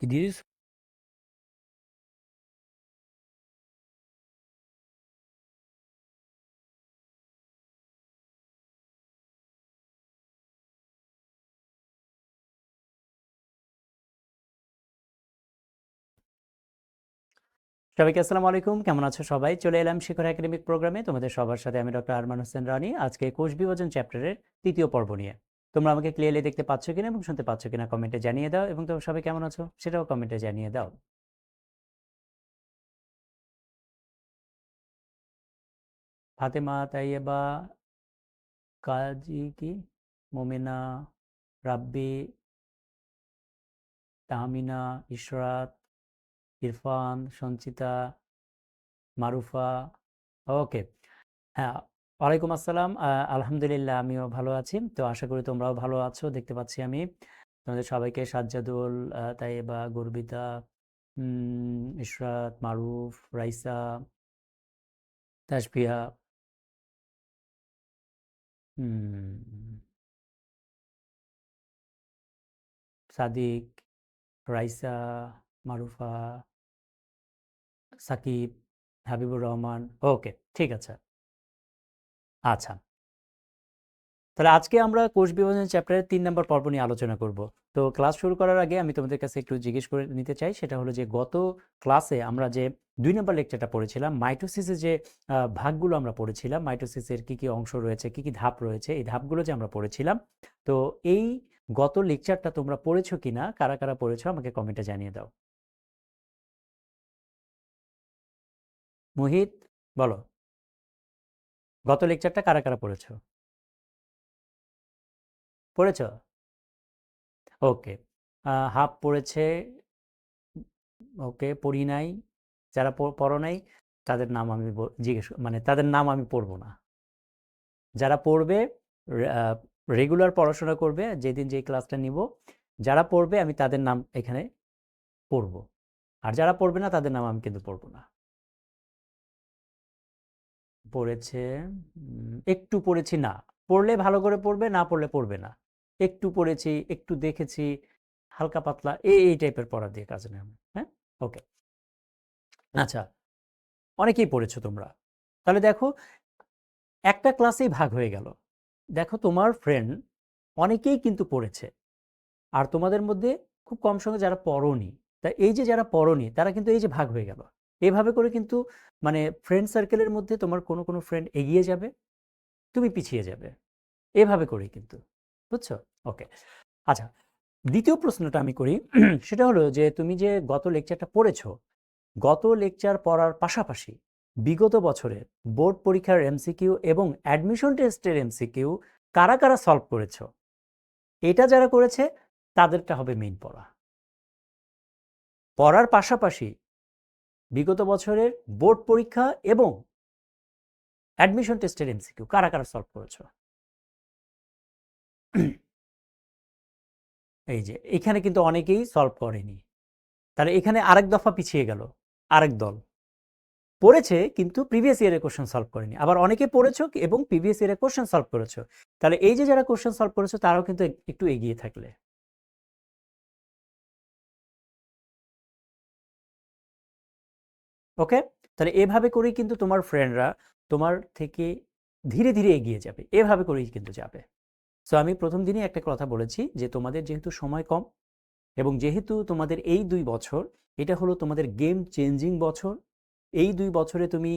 Idris? সবাইকে আসসালামু আলাইকুম। কেমন আছো সবাই? চলে এলাম শিখর একাডেমিক প্রোগ্রামে। তোমাদের সবার সাথে আমি ডক্টর আরমান হোসেন রানী। আজকে কোষ বিভাজন চ্যাপ্টারের ৩য় পর্ব নিয়ে। তোমরা আমাকে ক্লিয়ারলি দেখতে পাচ্ছ কিনা এবং শুনতে পাচ্ছ কিনা কমেন্টে জানিয়ে দাও, এবং তোমরা সবাই কেমন আছো সেটাও কমেন্টে জানিয়ে দাও। ফাতেমা, তাইয়েবা, কাজী কি, মোমেনা, রাব্বি, তাহমিনা, ইশরাত, ইরফান, সঞ্চিতা, মারুফা। ওকে। হ্যাঁ, ওয়ালাইকুম আসসালাম। আলহামদুলিল্লাহ আমিও ভালো আছি। তো আশা করি তোমরাও ভালো আছো। দেখতে পাচ্ছি আমি তোমাদের সবাইকে, সাজ্জাদুল, তাইয়েবা, গর্বিতা, ইশরাত, মারুফ, রাইসা, তাসফিয়া, উম, সাদিক, রাইসা, মারুফা, সাকিব, হাবিবুর রহমান। ওকে, ঠিক আছে। আচ্ছা, তাহলে আজকে আমরা কোষ বিভাজন চ্যাপ্টারের ৩ নম্বর পর্ব নিয়ে আলোচনা করব। তো ক্লাস শুরু করার আগে আমি তোমাদের কাছে একটু জিজ্ঞেস করে নিতে চাই, সেটা হলো যে গত ক্লাসে আমরা যে ২ নম্বর লেকচারটা পড়েছিলাম, মাইটোসিসের যে ভাগগুলো আমরা পড়েছিলাম, মাইটোসিসের কি অংশ রয়েছে, কি ধাপ রয়েছে, এই ধাপগুলো যে আমরা পড়েছিলাম, তো এই গত লেকচারটা তোমরা পড়েছো কিনা, কারা কারা পড়েছো আমাকে কমেন্টে জানিয়ে দাও। মুহিত, বলো, গত লেকচারটা কারা কারা পড়েছো? পড়েছো? ওকে। হাফ পড়েছে। ওকে, পড়ি নাই। যারা পড়ো নাই তাদের নাম আমি জিজ্ঞেস, মানে তাদের নাম আমি পড়বো না। যারা পড়বে, রেগুলার পড়াশোনা করবে, যেদিন যে ক্লাসটা নিব, যারা পড়বে আমি তাদের নাম এখানে পড়বো। আর যারা পড়বে না তাদের নাম আমি কিন্তু পড়বো না। পড়েছে, একটু পড়েছি না। পড়লে ভালো করে পড়বে, না পড়লে পড়বে না। একটু পড়েছি, একটু দেখেছি, হালকা পাতলা এই টাইপের পড়া দিয়ে কাজ নেই। হ্যাঁ, ওকে। আচ্ছা, অনেকেই পড়েছো তোমরা। তাহলে দেখো, একটা ক্লাসেই ভাগ হয়ে গেল। দেখো, তোমার ফ্রেন্ড অনেকেই কিন্তু পড়েছে, আর তোমাদের মধ্যে খুব কম সঙ্গে যারা পড়োনি। তা এই যে যারা পড়োনি তারা কিন্তু এই যে ভাগ হয়ে গেল, এভাবে করে কিন্তু মানে ফ্রেন্ড সার্কেলের মধ্যে তোমার কোনো কোনো ফ্রেন্ড এগিয়ে যাবে, তুমি পিছিয়ে যাবে, এভাবে করেই কিন্তু, বুঝছো? ওকে। আচ্ছা, দ্বিতীয় প্রশ্নটা আমি করি। সেটা হলো যে তুমি যে গত লেকচারটা পড়েছো, গত লেকচার পড়ার পাশাপাশি বিগত বছরের বোর্ড পরীক্ষার এমসিকিউ এবং অ্যাডমিশন টেস্টের এমসিকিউ কারা কারা সলভ করেছো, এটা যারা করেছে তাদেরটা হবে মেইন পড়া। পড়ার পাশাপাশি বিগত বছরের বোর্ড পরীক্ষা এবং অ্যাডমিশন টেস্টের এমসিকিউ কারা কারা সলভ করেছো। এই যে এখানে কিন্তু অনেকেই সলভ করেনি, তাহলে এখানে আরেক দফা পিছিয়ে গেল। আরেক দল পড়েছে কিন্তু প্রিভিয়াস ইয়ারের কোশ্চেন সলভ করেনি, আবার অনেকে পড়েছো এবং প্রিভিয়াস ইয়ারের কোশ্চেন সলভ করেছো। তাহলে এই যে যারা কোশ্চেন সলভ করেছো তারাও কিন্তু একটু এগিয়ে থাকলে। ওকে, তাহলে এভাবে করেই কিন্তু তোমার ফ্রেন্ডরা তোমার থেকে ধীরে ধীরে এগিয়ে যাবে, এভাবে করেই কিন্তু যাবে। সো আমি প্রথম দিনই একটা কথা বলেছি যে তোমাদের যেহেতু সময় কম, এবং যেহেতু তোমাদের এই ২ বছর, এটা হলো তোমাদের গেম চেঞ্জিং বছর। এই ২ বছরে তুমি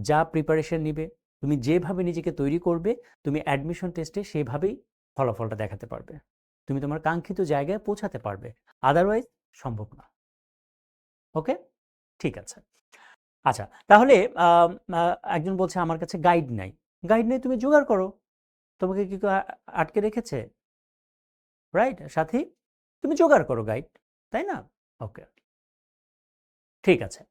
যা প্রিপারেশন নিবে, তুমি যেভাবে নিজেকে তৈরি করবে, তুমি অ্যাডমিশন টেস্টে সেভাবেই ফলাফলটা দেখাতে পারবে, তুমি তোমার কাঙ্ক্ষিত জায়গায় পৌঁছাতে পারবে। আদারওয়াইজ সম্ভব না। ওকে, ঠিক আছে। আচ্ছা, তাহলে একজন বলছে আমার কাছে গাইড নাই। গাইড নেই, তুমি জোগাড় করো। তোমাকে কি কেউ আটকে রেখেছে? রাইট সাথী, তুমি জোগাড় করো গাইড, তাই না? ওকে, ঠিক আছে।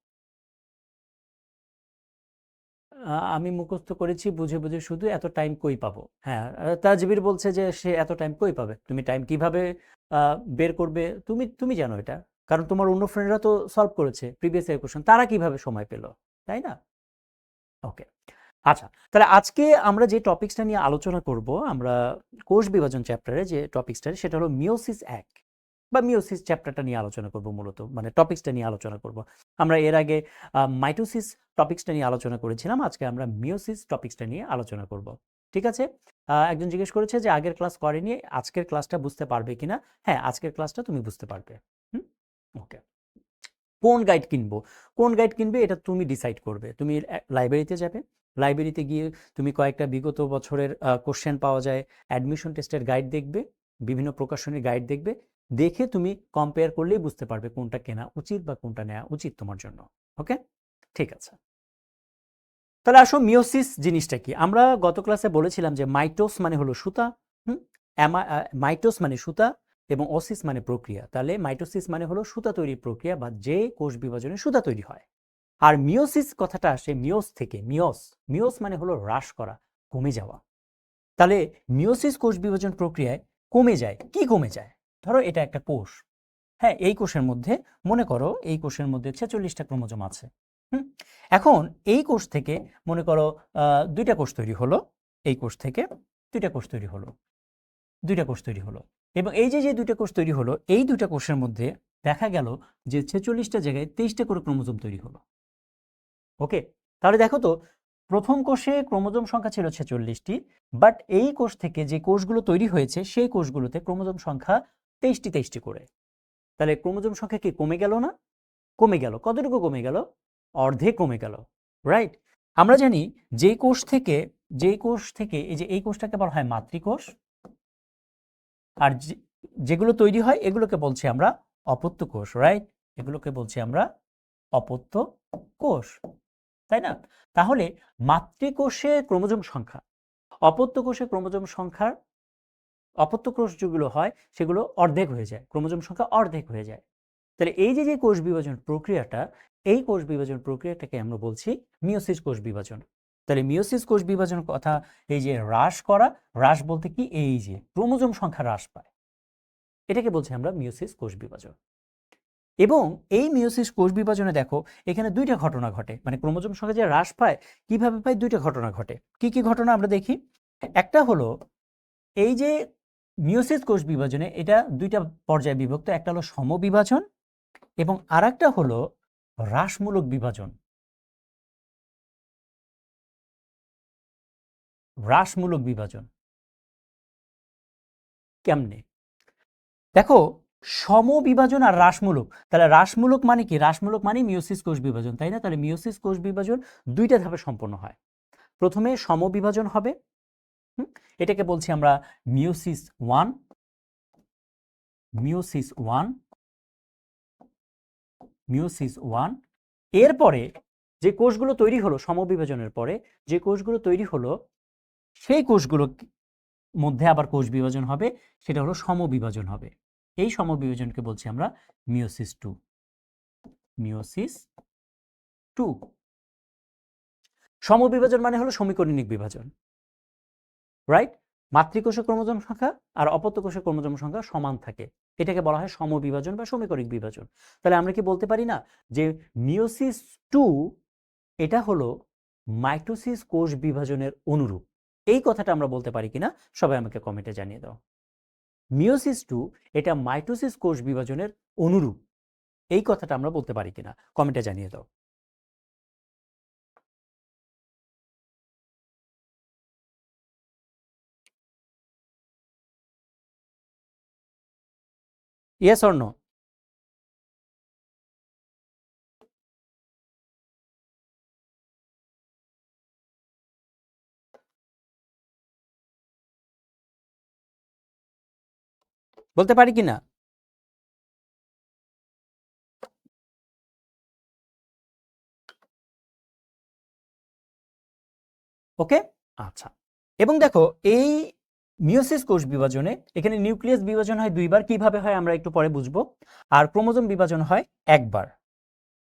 আমি মুখস্থ করেছি বুঝে বুঝে, শুধু এত টাইম কই পাবো। হ্যাঁ, তাজবির বলছে যে সে এত টাইম কই পাবে। তুমি টাইম কিভাবে বের করবে, তুমি তুমি জানো এটা, কারণ তোমার অন্য ফ্রেন্ডরা তো সলভ করেছে প্রিভিয়াস ইয়ার কোশ্চেন, তারা কিভাবে সময় পেল, তাই না? ওকে। আচ্ছা, তাহলে আজকে আমরা যে টপিকসটা নিয়ে আলোচনা করব, আমরা কোষ বিভাজন চ্যাপ্টারে যে টপিকসটা, সেটা হলো মিওসিস এক। বা মিওসিস চ্যাপ্টারটা নিয়ে আলোচনা করব, মূলত মানে টপিক্সটা নিয়ে আলোচনা করব। আমরা এর আগে মাইটোসিস টপিক্সটা নিয়ে আলোচনা করেছিলাম, আজকে আমরা মিওসিস টপিক্সটা নিয়ে আলোচনা করব। ঠিক আছে? একজন জিজ্ঞেস করেছে যে আগের ক্লাস করেনি, আজকের ক্লাসটা বুঝতে পারবে কিনা? হ্যাঁ, আজকের ক্লাসটা তুমি বুঝতে পারবে। ওকে। কোন গাইড কিনবো, কোন গাইড কিনবে এটা তুমি ডিসাইড করবে। তুমি লাইব্রেরিতে যাবে, লাইব্রেরিতে গিয়ে তুমি কয়েকটা বিগত বছরের কোশ্চেন পাওয়া যায়, অ্যাডমিশন টেস্টের গাইড দেখবে, বিভিন্ন প্রকাশনীর গাইড দেখবে, দেখে তুমি কম্পেয়ার করলেই বুঝতে পারবে কোনটা কেনা উচিত বা কোনটা নেওয়া উচিত তোমার জন্য। ওকে, ঠিক আছে। তাহলে আসো মিওসিস জিনিসটা কি। আমরা গত ক্লাসে বলেছিলাম যে মাইটোস মানে হলো সুতা, মাইটোস মানে সুতা এবং ওসিস মানে প্রক্রিয়া। তাহলে মাইটোসিস মানে হলো সুতা তৈরির প্রক্রিয়া বা যে কোষ বিভাজনে সুতা তৈরি হয়। আর মিওসিস কথাটা আসে মিওস থেকে। মিওস, মিওস মানে হলো হ্রাস করা, কমে যাওয়া। তাহলে মিওসিস কোষ বিভাজন প্রক্রিয়ায় কমে যায়। কি কমে যায়? ধরো এটা একটা কোষ, হ্যাঁ, এই কোষের মধ্যে মনে করো এই কোষের মধ্যে 46টা ক্রোমোজোম আছে। এখন এই কোষ থেকে মনে করো দুইটা কোষ তৈরি হলো, এই কোষ থেকে দুইটা কোষ তৈরি হলো, দুইটা কোষ তৈরি হলো, এবং এই যে যে দুইটা কোষ তৈরি হলো, এই দুইটা কোষের মধ্যে দেখা গেল যে 46টা জায়গায় 23টা করে ক্রোমোজোম তৈরি হলো। ওকে, তাহলে দেখো তো, প্রথম কোষে ক্রোমোজোম সংখ্যা ছিল 46টি, বাট এই কোষ থেকে যে কোষগুলো তৈরি হয়েছে সেই কোষগুলোতে ক্রোমোজোম সংখ্যা 23টি করে। তাহলে ক্রোমোজোম সংখ্যা কি কমে গেল না? কমে গেল। কতটুকু কমে গেল? অর্ধেক কমে গেল, রাইট? আমরা জানি যে কোষ থেকে এই যে এই কোষটাকে বলা হয় মাতৃকোষ, আর যেগুলো তৈরি হয় এগুলোকে বলছি আমরা অপত্য কোষ, রাইট? এগুলোকে বলছি আমরা অপত্য কোষ, তাই না? তাহলে মাতৃকোষে ক্রোমোজোম সংখ্যা, অপত্য কোষে ক্রোমোজোম সংখ্যার, অপত্য কোষ যেগুলো হয় সেগুলো অর্ধেক হয়ে যায়, ক্রোমোজোম সংখ্যা অর্ধেক হয়ে যায়। তাহলে এই যে যে কোষ বিভাজন প্রক্রিয়াটা, এই কোষ বিভাজন প্রক্রিয়াটাকে আমরা বলছি মিওসিস কোষ বিভাজন। তাহলে মিওসিস কোষ বিভাজন কথা, এই যে হ্রাস করা, হ্রাস বলতে কি, এই যে ক্রোমোজোম সংখ্যা হ্রাস পায়, এটাকে বলছি আমরা মিওসিস কোষ বিভাজন। এবং এই মিওসিস কোষ বিভাজনে দেখো এখানে দুইটা ঘটনা ঘটে, মানে ক্রোমোজোম সংখ্যা যে হ্রাস পায় কিভাবে পায়, দুইটা ঘটনা ঘটে। কি কি ঘটনা আমরা দেখি। একটা হলো এই যে মিওসিস কোষ বিভাজনে এটা দুইটা পর্যায়ে বিভক্ত, একটা হলো সমবিভাজন এবং আরেকটা হলো হ্রাসমূলক বিভাজন। হ্রাসমূলক বিভাজন কেমনে? দেখো, সমবিভাজন আর হ্রাসমূলক, তাহলে হ্রাসমূলক মানে কি? হ্রাসমূলক মানে মিওসিস কোষ বিভাজন, তাই না? তাহলে মিওসিস কোষ বিভাজন দুইটা ধাপে সম্পন্ন হয়। প্রথমে সমবিভাজন হবে, এটাকে বলছি আমরা meiosis one, meiosis one, meiosis one. এরপরে যে কোষগুলো তৈরি হলো সমবিভাজনের পরে, যে কোষগুলো তৈরি হলো সেই কোষগুলো মধ্যে আবার কোষ বিভাজন হবে, সেটা হলো সমবিভাজন হবে। এই সমবিভাজনকে বলছি আমরা মিওসিস টু, মিওসিস টু। সমবিভাজন মানে হলো সমীকরণিক বিভাজন, রাইট? মাতৃকোষে ক্রোমোজোম সংখ্যা আর অপত্য কোষে ক্রোমোজোম সংখ্যা সমান থাকে, এটাকে বলা হয় সমবিভাজন বা সমীকরণিক বিভাজন। তাহলে আমরা কি বলতে পারি না যে মিওসিস টু এটা হলো মাইটোসিস কোষ বিভাজনের অনুরূপ? এই কথাটা আমরা বলতে পারি কিনা সবাই আমাকে কমেন্টে জানিয়ে দাও। মিওসিস টু এটা মাইটোসিস কোষ বিভাজনের অনুরূপ, এই কথাটা আমরা বলতে পারি কিনা কমেন্টে জানিয়ে দাও। Yes or no? বলতে পারি কিনা? ওকে, আচ্ছা। এবং দেখো এই মিওসিস কোষ বিভাজনে এখানে নিউক্লিয়াস বিভাজন হয় দুইবার, কিভাবে হয় আমরা একটু পরে বুঝবো। আর ক্রোমোজোম বিভাজন হয় একবার,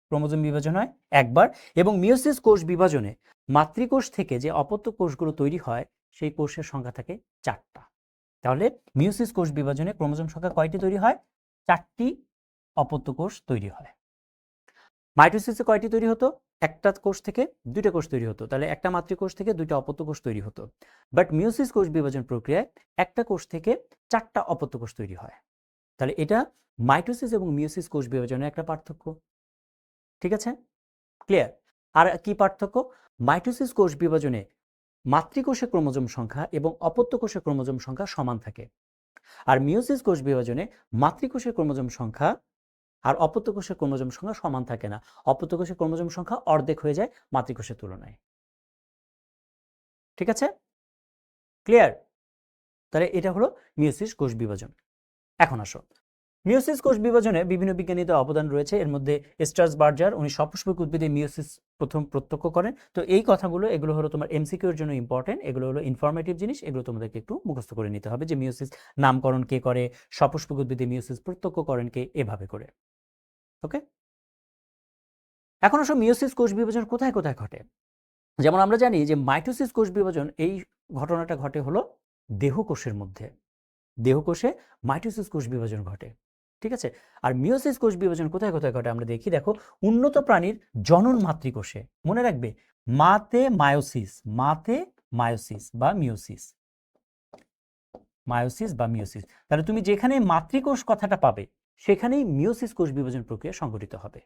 ক্রোমোজোম বিভাজন হয় একবার। এবং মিওসিস কোষ বিভাজনে মাতৃকোষ থেকে যে অপত্য কোষগুলো তৈরি হয় সেই কোষের সংখ্যা থাকে 4টা। তাহলে মিওসিস কোষ বিভাজনে ক্রোমোজোম সংখ্যা কয়টি তৈরি হয়? 4টি অপত্য কোষ তৈরি হয়। মাইটোসিসে কয়টি তৈরি হতো? একটা কোষ থেকে দুইটা কোষ তৈরি হতো, তাহলে একটা মাতৃকোষ থেকে দুইটা অপত্য কোষ তৈরি হতো। বাট মিওসিস কোষ বিভাজন প্রক্রিয়ায় একটা কোষ থেকে 4টা অপত্য কোষ তৈরি হয়। তাহলে এটা মাইটোসিস এবং মিওসিস কোষ বিভাজনের একটা পার্থক্য। ঠিক আছে, ক্লিয়ার? আর কি পার্থক্য? মাইটোসিস কোষ বিভাজনে মাতৃকোষে ক্রোমোজোম সংখ্যা এবং অপত্য কোষে ক্রোমোজোম সংখ্যা সমান থাকে, আর মিওসিস কোষ বিভাজনে মাতৃকোষের ক্রোমোজোম সংখ্যা আর অপত্য কোষের ক্রোমোজোম সংখ্যা সমান থাকে না। অপত্য কোষের ক্রোমোজোম সংখ্যা অর্ধেক হয়ে যায় মাতৃকোষের তুলনায়। ঠিক আছে, ক্লিয়ার? তাহলে এটা হলো মিওসিস কোষ বিভাজন। এখন আসো, মিওসিস কোষ বিভাজনে বিভিন্ন বিজ্ঞানীদের অবদান রয়েছে। এর মধ্যে স্ট্রাসবার্জার, উনি সপুষ্পক উদ্ভিদে মিওসিস প্রথম প্রত্যক্ষ করেন। তো এই কথাগুলো, এগুলো হলো তোমার এমসিকিউ এর জন্য ইম্পর্টেন্ট, এগুলো হলো ইনফরমেটিভ জিনিস, এগুলো তোমাদেরকে একটু মুখস্থ করে নিতে হবে যে মিওসিস নামকরণ কে করে, সপুষ্পক উদ্ভিদে মিওসিস প্রত্যক্ষ করেন কে, এভাবে করে। ওকে, এখন আসো মিওসিস কোষ বিভাজন কোথায় কোথায় ঘটে। যেমন আমরা জানি যে মাইটোসিস কোষ বিভাজন, এই ঘটনাটা ঘটে হলো দেহকোষের মধ্যে। দেহকোষে মাইটোসিস কোষ বিভাজন ঘটে। ঠিক আছে, আর মিওসিস কোষ বিভাজন কোথায় কোথায় ঘটে আমরা দেখি। দেখো, উন্নত প্রাণীর জনন মাতৃকোষে, মনে রাখবে মাতে মায়োসিস, মাতে মায়োসিস বা মিওসিস, মায়োসিস বা মিওসিস। তাহলে তুমি যেখানে মাতৃকোষ কথাটা পাবে সেখানেই মিওসিস কোষ বিভাজন প্রক্রিয়া সংঘটিত হবে।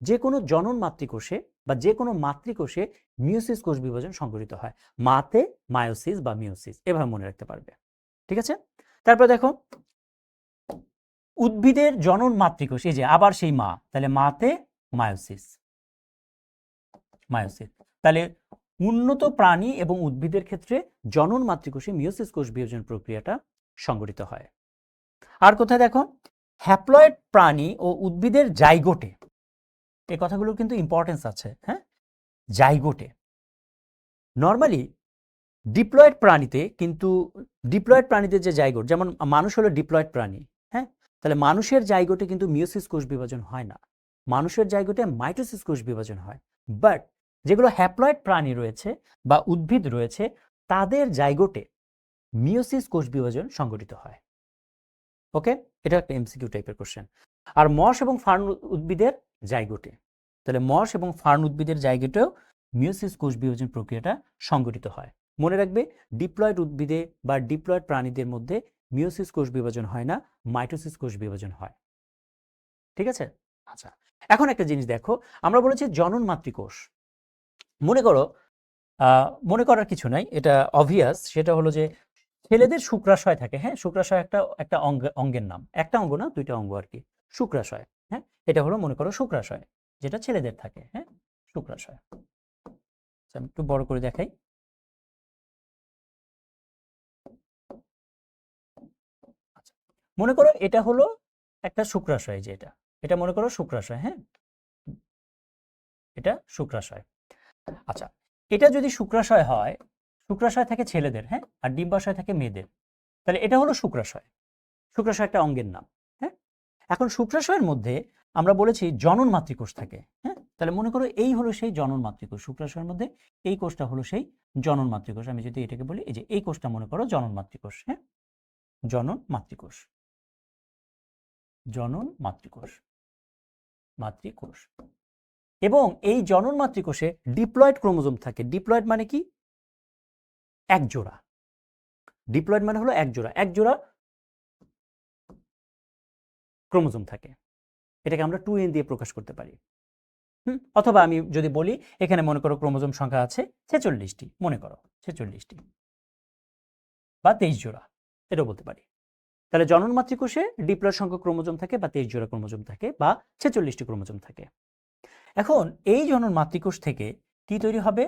যে কোনো জনন মাতৃকোষে বা যে কোনো মাতৃকোষে মিওসিস কোষ বিভাজন সংঘটিত হয়, মাতে মায়োসিস বা মিওসিস, এভাবে মনে রাখতে পারবে। ঠিক আছে, তারপর দেখো উদ্ভিদের জনন মাতৃকোষ, এই যে আবার সেই মা, তাহলে মাতে মায়োসিস, মায়োসিস। তাহলে উন্নত প্রাণী এবং উদ্ভিদের ক্ষেত্রে জনন মাতৃকোষে মিওসিস কোষ বিভাজন প্রক্রিয়াটা সংঘটিত হয়। আর কোথায় দেখো, হ্যাপ্লয়েড প্রাণী ও উদ্ভিদের জাইগোটে, এই কথাগুলো কিন্তু ইম্পর্টেন্স আছে। হ্যাঁ, জাইগোটে নর্মালি ডিপ্লয়েড প্রাণীতে, কিন্তু ডিপ্লয়েড প্রাণীদের যে জাইগোট, যেমন মানুষ হলো ডিপ্লয়েড প্রাণী, হ্যাঁ, তাহলে মানুষের জাইগোটে কিন্তু মিওসিস কোষ বিভাজন হয় না, মানুষের জাইগোটে মাইটোসিস কোষ বিভাজন হয়। বাট যেগুলো হ্যাপ্লয়েড প্রাণী রয়েছে বা উদ্ভিদ রয়েছে, তাদের জাইগোটে মিওসিস কোষ বিভাজন সংঘটিত হয়। ওকে, এটা একটা এমসিকিউ টাইপের কোশ্চেন। আর মশ এবং ফার্ন উদ্ভিদের জাইগোটে, তাহলে মশ এবং ফার্ন উদ্ভিদের জাইগোটেও মিওসিস কোষ বিভাজন প্রক্রিয়াটা সংঘটিত হয়। মনে রাখবে, ডিপ্লয়েড উদ্ভিদে বা ডিপ্লয়েড প্রাণীদের মধ্যে মিওসিস কোষ বিভাজন হয় না, মাইটোসিস কোষ বিভাজন হয়। ঠিক আছে, আচ্ছা, এখন একটা জিনিস দেখো, আমরা বলেছি জনন মাতৃকোষ। মনে করো, মনে করার কিছু নাই, এটা অবভিয়াস, সেটা হলো যে ছেলেদের শুক্রাশয় থাকে। হ্যাঁ, শুক্রাশয় একটা একটা অঙ্গের নাম, একটা অঙ্গ না, দুইটা অঙ্গ আর কি, শুক্রাশয়। হ্যাঁ, এটা হলো মনে করো শুক্রাশয়, যেটা ছেলেদের থাকে। হ্যাঁ, শুক্রাশয়। আমি একটু বড় করে দেখাই। আচ্ছা, মনে করো এটা হলো একটা শুক্রাশয়, যে এটা, এটা মনে করো শুক্রাশয়। হ্যাঁ, এটা শুক্রাশয়। আচ্ছা, এটা যদি শুক্রাশয় হয়, শুক্রাশয় থাকে ছেলেদের, হ্যাঁ, আর ডিম্বাশয় থাকে মেয়েদের, তাহলে এটা হলো শুক্রাশয়। শুক্রাশয় একটা অঙ্গের নাম। হ্যাঁ, এখন শুক্রাশয়ের মধ্যে আমরা বলেছি জনন মাতৃকোষ থাকে। হ্যাঁ, তাহলে মনে করো এই হলো সেই জনন মাতৃকোষ, শুক্রাশয়ের মধ্যে এই কোষটা হলো সেই জনন মাতৃকোষ। আমি যদি এটাকে বলি, এই যে এই কোষটা মনে করো জনন মাতৃকোষ। হ্যাঁ, জনন মাতৃকোষ, জনন মাতৃকোষ, মাতৃকোষ। এবং এই জনন মাতৃকোষে ডিপ্লয়েড ক্রোমোজোম থাকে। ডিপ্লয়েড মানে কি? এক জোড়া। ডিপ্লয়েড মানে হলো এক জোড়া, এক জোড়া ক্রোমোজোম থাকে। এটাকে আমরা 2n দিয়ে প্রকাশ করতে পারি। অথবা আমি যদি বলি, এখানে মনে করো ক্রোমোজোম সংখ্যা আছে 46টি, মনে করো 46টি বা 23 জোড়া, এটাও বলতে পারি। তাহলে জনন মাতৃকোষে ডিপ্লয়েড সংখ্যক ক্রোমোজোম থাকে বা 23 জোড়া ক্রোমোজোম থাকে বা 46টি ক্রোমোজোম থাকে। এখন এই জনন মাতৃকোষ থেকে কি তৈরি হবে?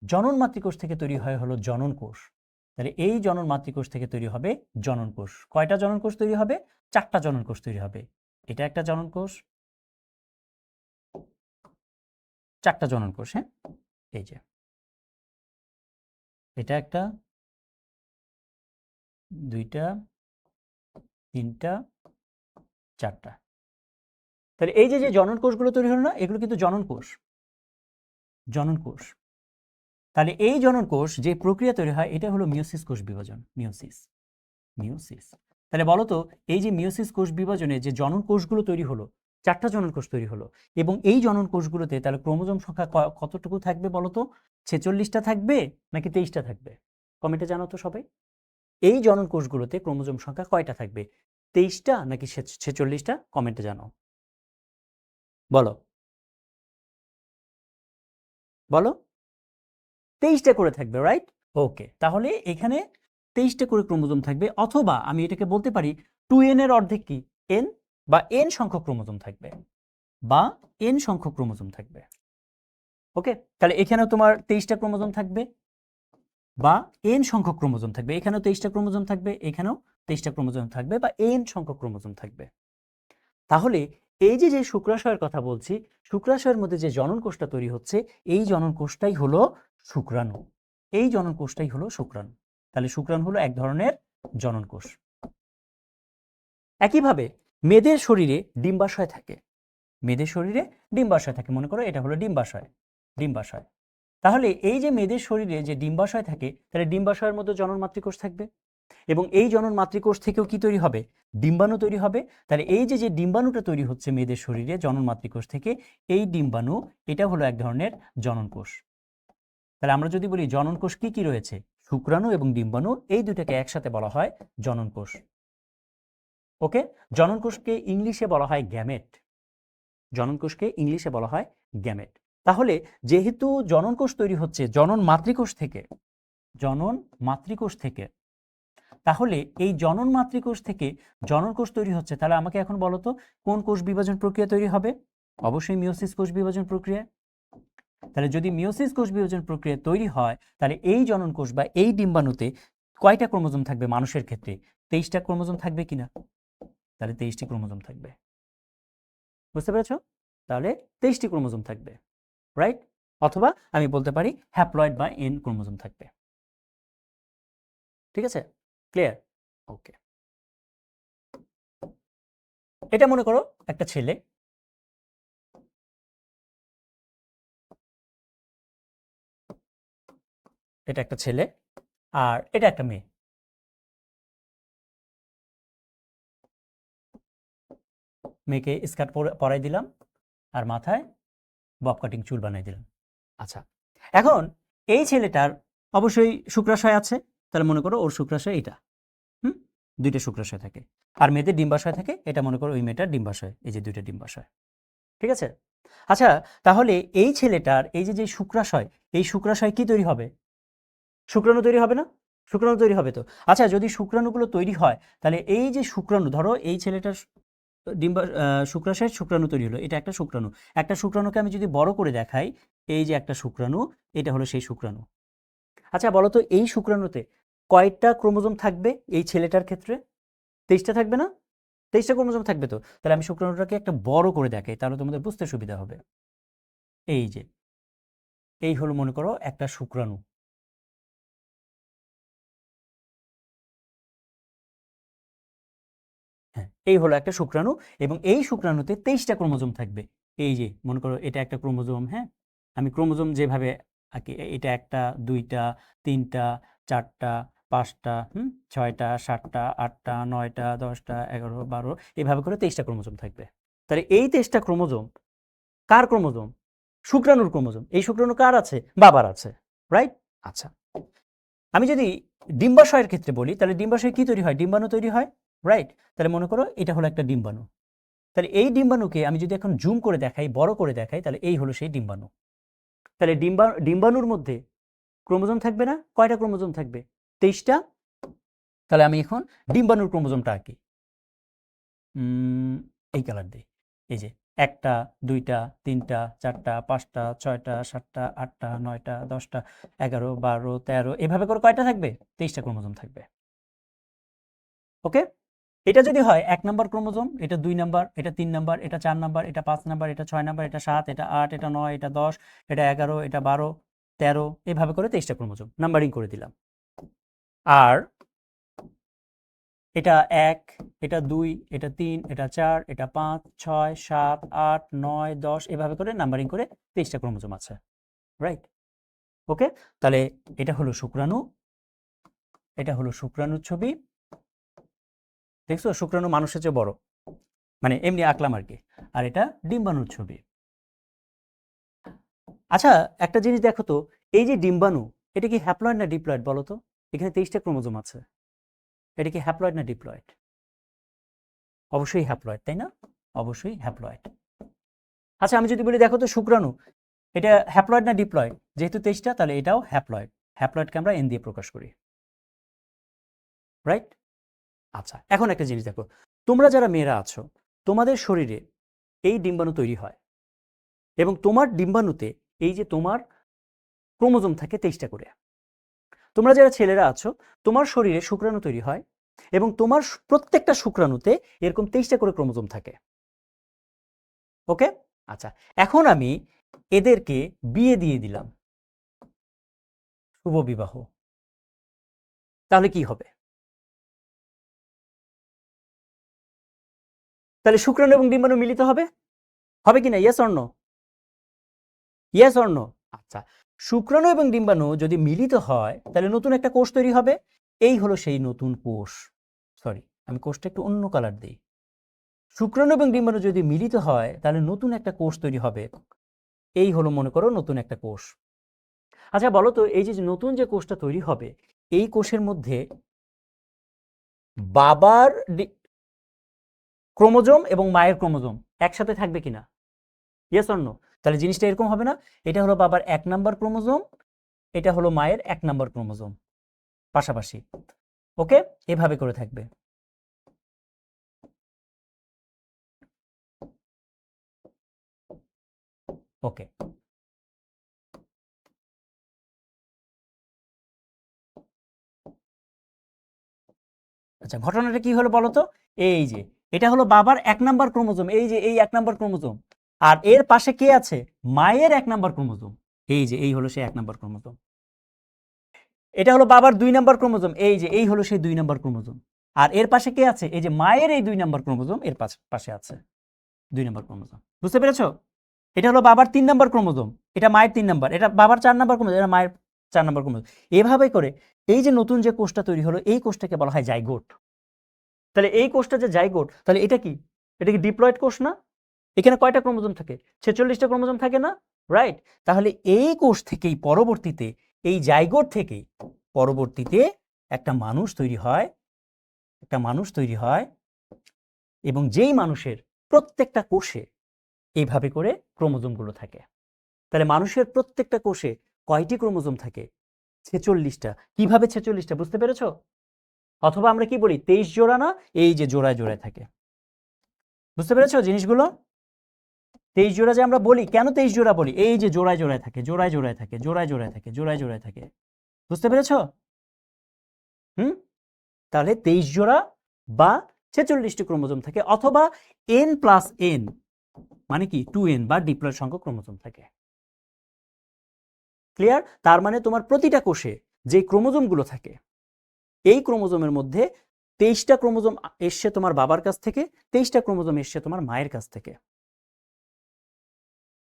জনন মাতৃকোষ থেকে তৈরি হয় হলো জনন কোষ। তাহলে এই জনন মাতৃকোষ থেকে তৈরি হবে জনন কোষ। কয়টা জনন কোষ তৈরি হবে? 4টা জনন কোষ তৈরি হবে। এটা একটা জনন কোষ, 4টা জনন কোষ। হ্যাঁ, এই যে এটা একটা, দুইটা, তিনটা, 4টা। তাহলে এই যে যে জনন কোষগুলো তৈরি হলো না, এগুলো কিন্তু জনন কোষ, জনন কোষ। তাহলে এই জনন কোষ যে প্রক্রিয়া তৈরি হয়, এটা হলো মিওসিস কোষ বিভাজন, মিওসিস, মিওসিস। তাহলে বলো তো, এই যে মিওসিস কোষ বিভাজনে যে জনন কোষগুলো তৈরি হলো, 4টা জনন কোষ তৈরি হলো, এবং এই জনন কোষগুলোতে তাহলে ক্রোমোজোম সংখ্যা কতটুকু থাকবে বলো তো? 46টা থাকবে নাকি 23টা থাকবে? কমেন্টে জানাও তো সবাই। এই জনন কোষগুলোতে ক্রোমোজোম সংখ্যা কয়টা থাকবে? 23টা নাকি 46টা? কমেন্টে জানাও। বলো বলো 23টা করে থাকবে, রাইট? ওকে, তাহলে এখানে 23টা করে ক্রোমোজোম থাকবে, অথবা আমি এটাকে বলতে পারি 2n এর অর্ধেক কি n, বা n সংখ্যক ক্রোমোজোম থাকবে, বা n সংখ্যক ক্রোমোজোম থাকবে। ওকে, তাহলে এখানেও তোমার 23টা ক্রোমোজোম থাকবে, বা n সংখ্যক ক্রোমোজোম থাকবে। এখানেও 23টা ক্রোমোজোম থাকবে, এখানেও 23টা ক্রোমোজোম থাকবে, বা n সংখ্যক ক্রোমোজোম থাকবে। তাহলে এই যে শুক্রাশয়ের কথা বলছি, শুক্রাশয়ের মধ্যে যে জনন কোষটা তৈরি হচ্ছে, এই জনন কোষটাই হলো শুক্রাণু। এই জনন কোষটাই হলো শুক্রাণু। তাহলে শুক্রাণু হলো এক ধরনের জনন কোষ। একইভাবে মেয়েদের শরীরে ডিম্বাশয় থাকে। মেয়েদের শরীরে ডিম্বাশয় থাকে, মনে করো এটা হলো ডিম্বাশয়। ডিম্বাশয়, তাহলে এই যে মেয়েদের শরীরে যে ডিম্বাশয় থাকে, তাহলে ডিম্বাশয়ের মধ্যে জনন মাতৃকোষ থাকবে, এবং এই জনন মাতৃকোষ থেকেও কি তৈরি হবে? ডিম্বাণু তৈরি হবে। তাহলে এই যে ডিম্বাণুটা তৈরি হচ্ছে মেয়েদের শরীরে জনন মাতৃকোষ থেকে, এই ডিম্বাণু এটা হলো এক ধরনের জনন কোষ। তাহলে আমরা যদি বলি জনন কোষ কি কি রয়েছে, শুক্রাণু এবং ডিম্বাণু, এই দুটাকে একসাথে বলা হয় জনন কোষ। ওকে, জনন কোষকে ইংলিশে বলা হয় গ্যামেট। জনন কোষকে ইংলিশে বলা হয় গ্যামেট। তাহলে যেহেতু জনন কোষ তৈরি হচ্ছে জনন মাতৃকোষ থেকে, জনন মাতৃকোষ থেকে, তাহলে এই জনন মাতৃকোষ থেকে জনন কোষ তৈরি হচ্ছে, তাহলে আমাকে এখন বলো তো কোন কোষ বিভাজন প্রক্রিয়া তৈরি হবে? অবশ্যই মিওসিস কোষ বিভাজন প্রক্রিয়া। তাহলে যদি মিওসিস কোষ বিভাজন প্রক্রিয়া তৈরি হয়, তাহলে এই জনন কোষ বা এই ডিম্বাণুতে কয়টা ক্রোমোজোম থাকবে মানুষের ক্ষেত্রে? 23টা ক্রোমোজোম থাকবে কিনা? তাহলে 23টি ক্রোমোজোম থাকবে। বুঝতে পেরেছো? তাহলে 23টি ক্রোমোজোম থাকবে, রাইট? অথবা আমি বলতে পারি হ্যাপ্লয়েড বা এন ক্রোমোজোম থাকবে। ঠিক আছে, ক্লিয়ার? ওকে, এটা মনে করো একটা ছেলে, এটা একটা ছেলে, আর এটা একটা মেয়ে। মেয়েকে স্কার্ট পরাই দিলাম, আর মাথায় বব কাটিং চুল বানাই দিলাম। আচ্ছা, এখন এই ছেলেটার অবশ্যই শুক্রাশয় আছে, তাহলে মনে করো ওর শুক্রাশয় এটা, হুম, দুইটা শুক্রাশয় থাকে। আর মেয়েদের ডিম্বাশয় থাকে, এটা মনে করো ওই মেয়েটার ডিম্বাশয়, এই যে দুইটা ডিম্বাশয়। ঠিক আছে? আচ্ছা, তাহলে এই ছেলেটার এই যে শুক্রাশয়, এই শুক্রাশয় কি তৈরি হবে? শুক্রাণু তৈরি হবে না? শুক্রাণু তৈরি হবে তো। আচ্ছা, যদি শুক্রাণুগুলো তৈরি হয়, তাহলে এই যে শুক্রাণু, ধরো এই ছেলেটার শুক্রাশয়ের শুক্রাণু তৈরি হলো, এটা একটা শুক্রাণু। একটা শুক্রাণুকে আমি যদি বড় করে দেখাই, এই যে একটা শুক্রাণু, এটা হলো সেই শুক্রাণু। আচ্ছা বলো তো, এই শুক্রাণুতে কয়টা ক্রোমোজোম থাকবে এই ছেলেটার ক্ষেত্রে? 23টা থাকবে না? 23টা ক্রোমোজোম থাকবে তো। তাহলে আমি শুক্রাণুটাকে একটা বড় করে দেখাই, তাহলে তোমাদের বুঝতে সুবিধা হবে। এই যে, এই হলো মনে করো একটা শুক্রাণু। হ্যাঁ, এই হলো একটা শুক্রাণু, এবং এই শুক্রাণুতে 23টা ক্রোমোজোম থাকবে। এই যে মনে করো এটা একটা ক্রোমোজোম, হ্যাঁ, আমি ক্রোমোজোম যেভাবে আঁকি, এটা 1টা 2টা 3টা 4টা 5টা, 6টা 7টা 8টা 9টা 10টা 11 12, এভাবে করে 23টা ক্রোমোজোম থাকবে। তাহলে এই 23টা ক্রোমোজোম কার ক্রোমোজোম? শুক্রাণুর ক্রোমোজোম। এই শুক্রাণু কার আছে? বাবার আছে, রাইট? আচ্ছা, আমি যদি ডিম্বাশয়ের ক্ষেত্রে বলি, তাহলে ডিম্বাশয় কি তৈরি হয়? ডিম্বাণু তৈরি হয়, রাইট? তাহলে মনে করো এটা হলো একটা ডিম্বাণু। তাহলে এই ডিম্বাণুকে আমি যদি এখন জুম করে দেখাই, বড় করে দেখাই, তাহলে এই হলো সেই ডিম্বাণু। তাহলে ডিম্বাণুর মধ্যে ক্রোমোজোম থাকবে না? কয়টা ক্রোমোজোম থাকবে? 23টা। তাহলে আমি এখন ডিম্বাণুর ক্রোমোজোমটা আঁকি, এই কালার দিই। এই যে 1টা 2টা 3টা 4টা 5টা 6টা 7টা 8টা 9টা 10টা 11 12 13, এভাবে করে কয়টা থাকবে? 23টা ক্রোমোজোম থাকবে। ওকে, এটা যদি হয় 1 নাম্বার ক্রোমোজোম, এটা 2 নাম্বার, এটা 3 নাম্বার, এটা 4 নাম্বার, এটা 5 নাম্বার, এটা 6 নাম্বার, এটা 7, এটা 8, এটা 9, এটা 10, এটা 11, এটা 12, 13, এভাবে করে 23টা ক্রোমোজোম নাম্বারিং করে দিলাম। আর এটা 1, এটা 2, এটা 3, এটা 4, এটা 5, 6, 7, 8, 9, 10, এভাবে করে নাম্বারিং করে 23টা ক্রোমোজোম আছে, রাইট? ওকে, তাহলে এটা হলো শুক্রাণু, এটা হলো শুক্রাণুর ছবি। দেখছো, শুক্রাণু মানুষের চেয়ে বড়, মানে এমনি আঁকলাম আর কি। আর এটা ডিম্বাণুর ছবি। আচ্ছা, একটা জিনিস দেখো তো, এই যে ডিম্বাণু, এটা কি হ্যাপ্লয়েড না ডিপ্লয়েড বলো তো? এখানে 23টা ক্রোমোজোম আছে, এটা কি হ্যাপ্লয়েড না ডিপ্লয়েড? অবশ্যই হ্যাপ্লয়েড, তাই না? অবশ্যই হ্যাপ্লয়েড। আচ্ছা আমি যদি বলি দেখো তো শুক্রাণু, এটা হ্যাপ্লয়েড না ডিপ্লয়েড? যেহেতু 23টা তাহলে এটাও হ্যাপ্লয়েড। হ্যাপ্লয়েডকে আমরা এন দিয়ে প্রকাশ করি, রাইট? আচ্ছা এখন একটা জিনিস দেখো, তোমরা যারা মেয়েরা আছো তোমাদের শরীরে এই ডিম্বাণু তৈরি হয় এবং তোমার ডিম্বাণুতে এই যে তোমার ক্রোমোজোম থাকে 23টা করে। তোমরা যারা ছেলেরা আছো তোমার শরীরে শুক্রাণু তৈরি হয় এবং তোমার প্রত্যেকটা শুক্রাণুতে এরকম 23টা করে ক্রোমোজোম থাকে। ওকে, আচ্ছা এখন আমি এদেরকে বিয়ে দিয়ে দিলাম, শুভ বিবাহ, তাহলে কি হবে? তাহলে শুক্রাণু এবং ডিম্বাণু মিলিত হবে, হবে কিনা? Yes or no? Yes or no? আচ্ছা, শুক্রাণু এবং ডিম্বাণু যদি মিলিত হয় তাহলে নতুন একটা কোষ তৈরি হবে। এই হলো সেই নতুন কোষ। সরি, আমি কোষটা একটু অন্য কালার দিই। শুক্রাণু এবং ডিম্বাণু যদি মিলিত হয় তাহলে নতুন একটা কোষ তৈরি হবে। এই হলো মনে করো নতুন একটা কোষ। আচ্ছা বলো তো, এই যে নতুন যে কোষটা তৈরি হবে এই কোষের মধ্যে বাবার ক্রোমোজোম এবং মায়ের ক্রোমোজোম একসাথে থাকবে কিনা? Yes or no? তাহলে জিনিসটা এরকম হবে না, এটা হলো বাবার 1 নাম্বার ক্রোমোজোম, এটা হলো মায়ের 1 নাম্বার ক্রোমোজোম, পাশাপাশি। ওকে, এভাবে করে থাকবে। ওকে, আচ্ছা ঘটনাটা কি হলো বলো তো? এই যে এটা হলো বাবার 1 নাম্বার ক্রোমোজোম, এই যে এই 1 নাম্বার ক্রোমোজোম, আর এর পাশে কে আছে? মায়ের 1 নাম্বার ক্রোমোজোম, এই যে এই হলো সেই 1 নাম্বার ক্রোমোজোম। এটা হলো বাবার 2 নাম্বার ক্রোমোজোম, এই যে এই হলো সেই 2 নাম্বার ক্রোমোজোম, আর এর পাশে কে আছে? এই যে মায়ের এই 2 নাম্বার ক্রোমোজোম, এর পাশে আছে 2 নাম্বার ক্রোমোজোম। বুঝতে পেরেছো? এটা হলো বাবার 3 নাম্বার ক্রোমোজোম, এটা মায়ের 3 নাম্বার, এটা বাবার 4 নাম্বার ক্রোমোজোম, এটা মায়ের 4 নাম্বার ক্রোমোজোম। এভাবে করে এই যে নতুন যে কোষটা তৈরি হলো এই কোষটাকে বলা হয় জাইগোট। তাহলে এই কোষটা যে জাইগোট, তাহলে এটা কি? এটা কি ডিপ্লয়েড কোষ না? এখানে কয়টা ক্রোমোজোম থাকে? 46টা ক্রোমোজোম থাকে না? রাইট? তাহলে এই কোষ থেকেই পরবর্তীতে, এই জাইগোট থেকেই পরবর্তীতে একটা মানুষ তৈরি হয়, একটা মানুষ তৈরি হয় এবং যেই মানুষের প্রত্যেকটা কোষে এইভাবে করে ক্রোমোজোমগুলো থাকে। তাহলে মানুষের প্রত্যেকটা কোষে কয়টি ক্রোমোজোম থাকে? 46টা। কিভাবে 46টা? বুঝতে পেরেছো? অথবা আমরা কি বলি 23 জোড়া না? এই যে জোড়ায় জোড়ায় থাকে। বুঝতে পেরেছো জিনিসগুলো? 23 জোড়া যে আমরা বলি, কেন 23 জোড়া বলি? এই যে জোড়ায় জোড়ায় থাকে, জোড়ায় জোড়ায় থাকে, জোড়ায় জোড়ায় থাকে, জোড়ায় জোড়ায় থাকে। বুঝতে পেরেছো? হুম, তাহলে 23 জোড়া বা 46টি ক্রোমোজোম থাকে, অথবা n+n মানে কি 2n বা ডিপ্লয়েড সংখ্যক ক্রোমোজোম থাকে। ক্লিয়ার? তার মানে তোমার প্রতিটা কোষে যে ক্রোমোজোমগুলো থাকে এই ক্রোমোজোমের মধ্যে 23টা ক্রোমোজোম এসছে তোমার বাবার কাছ থেকে, 23টা ক্রোমোজোম এসছে তোমার মায়ের কাছ থেকে।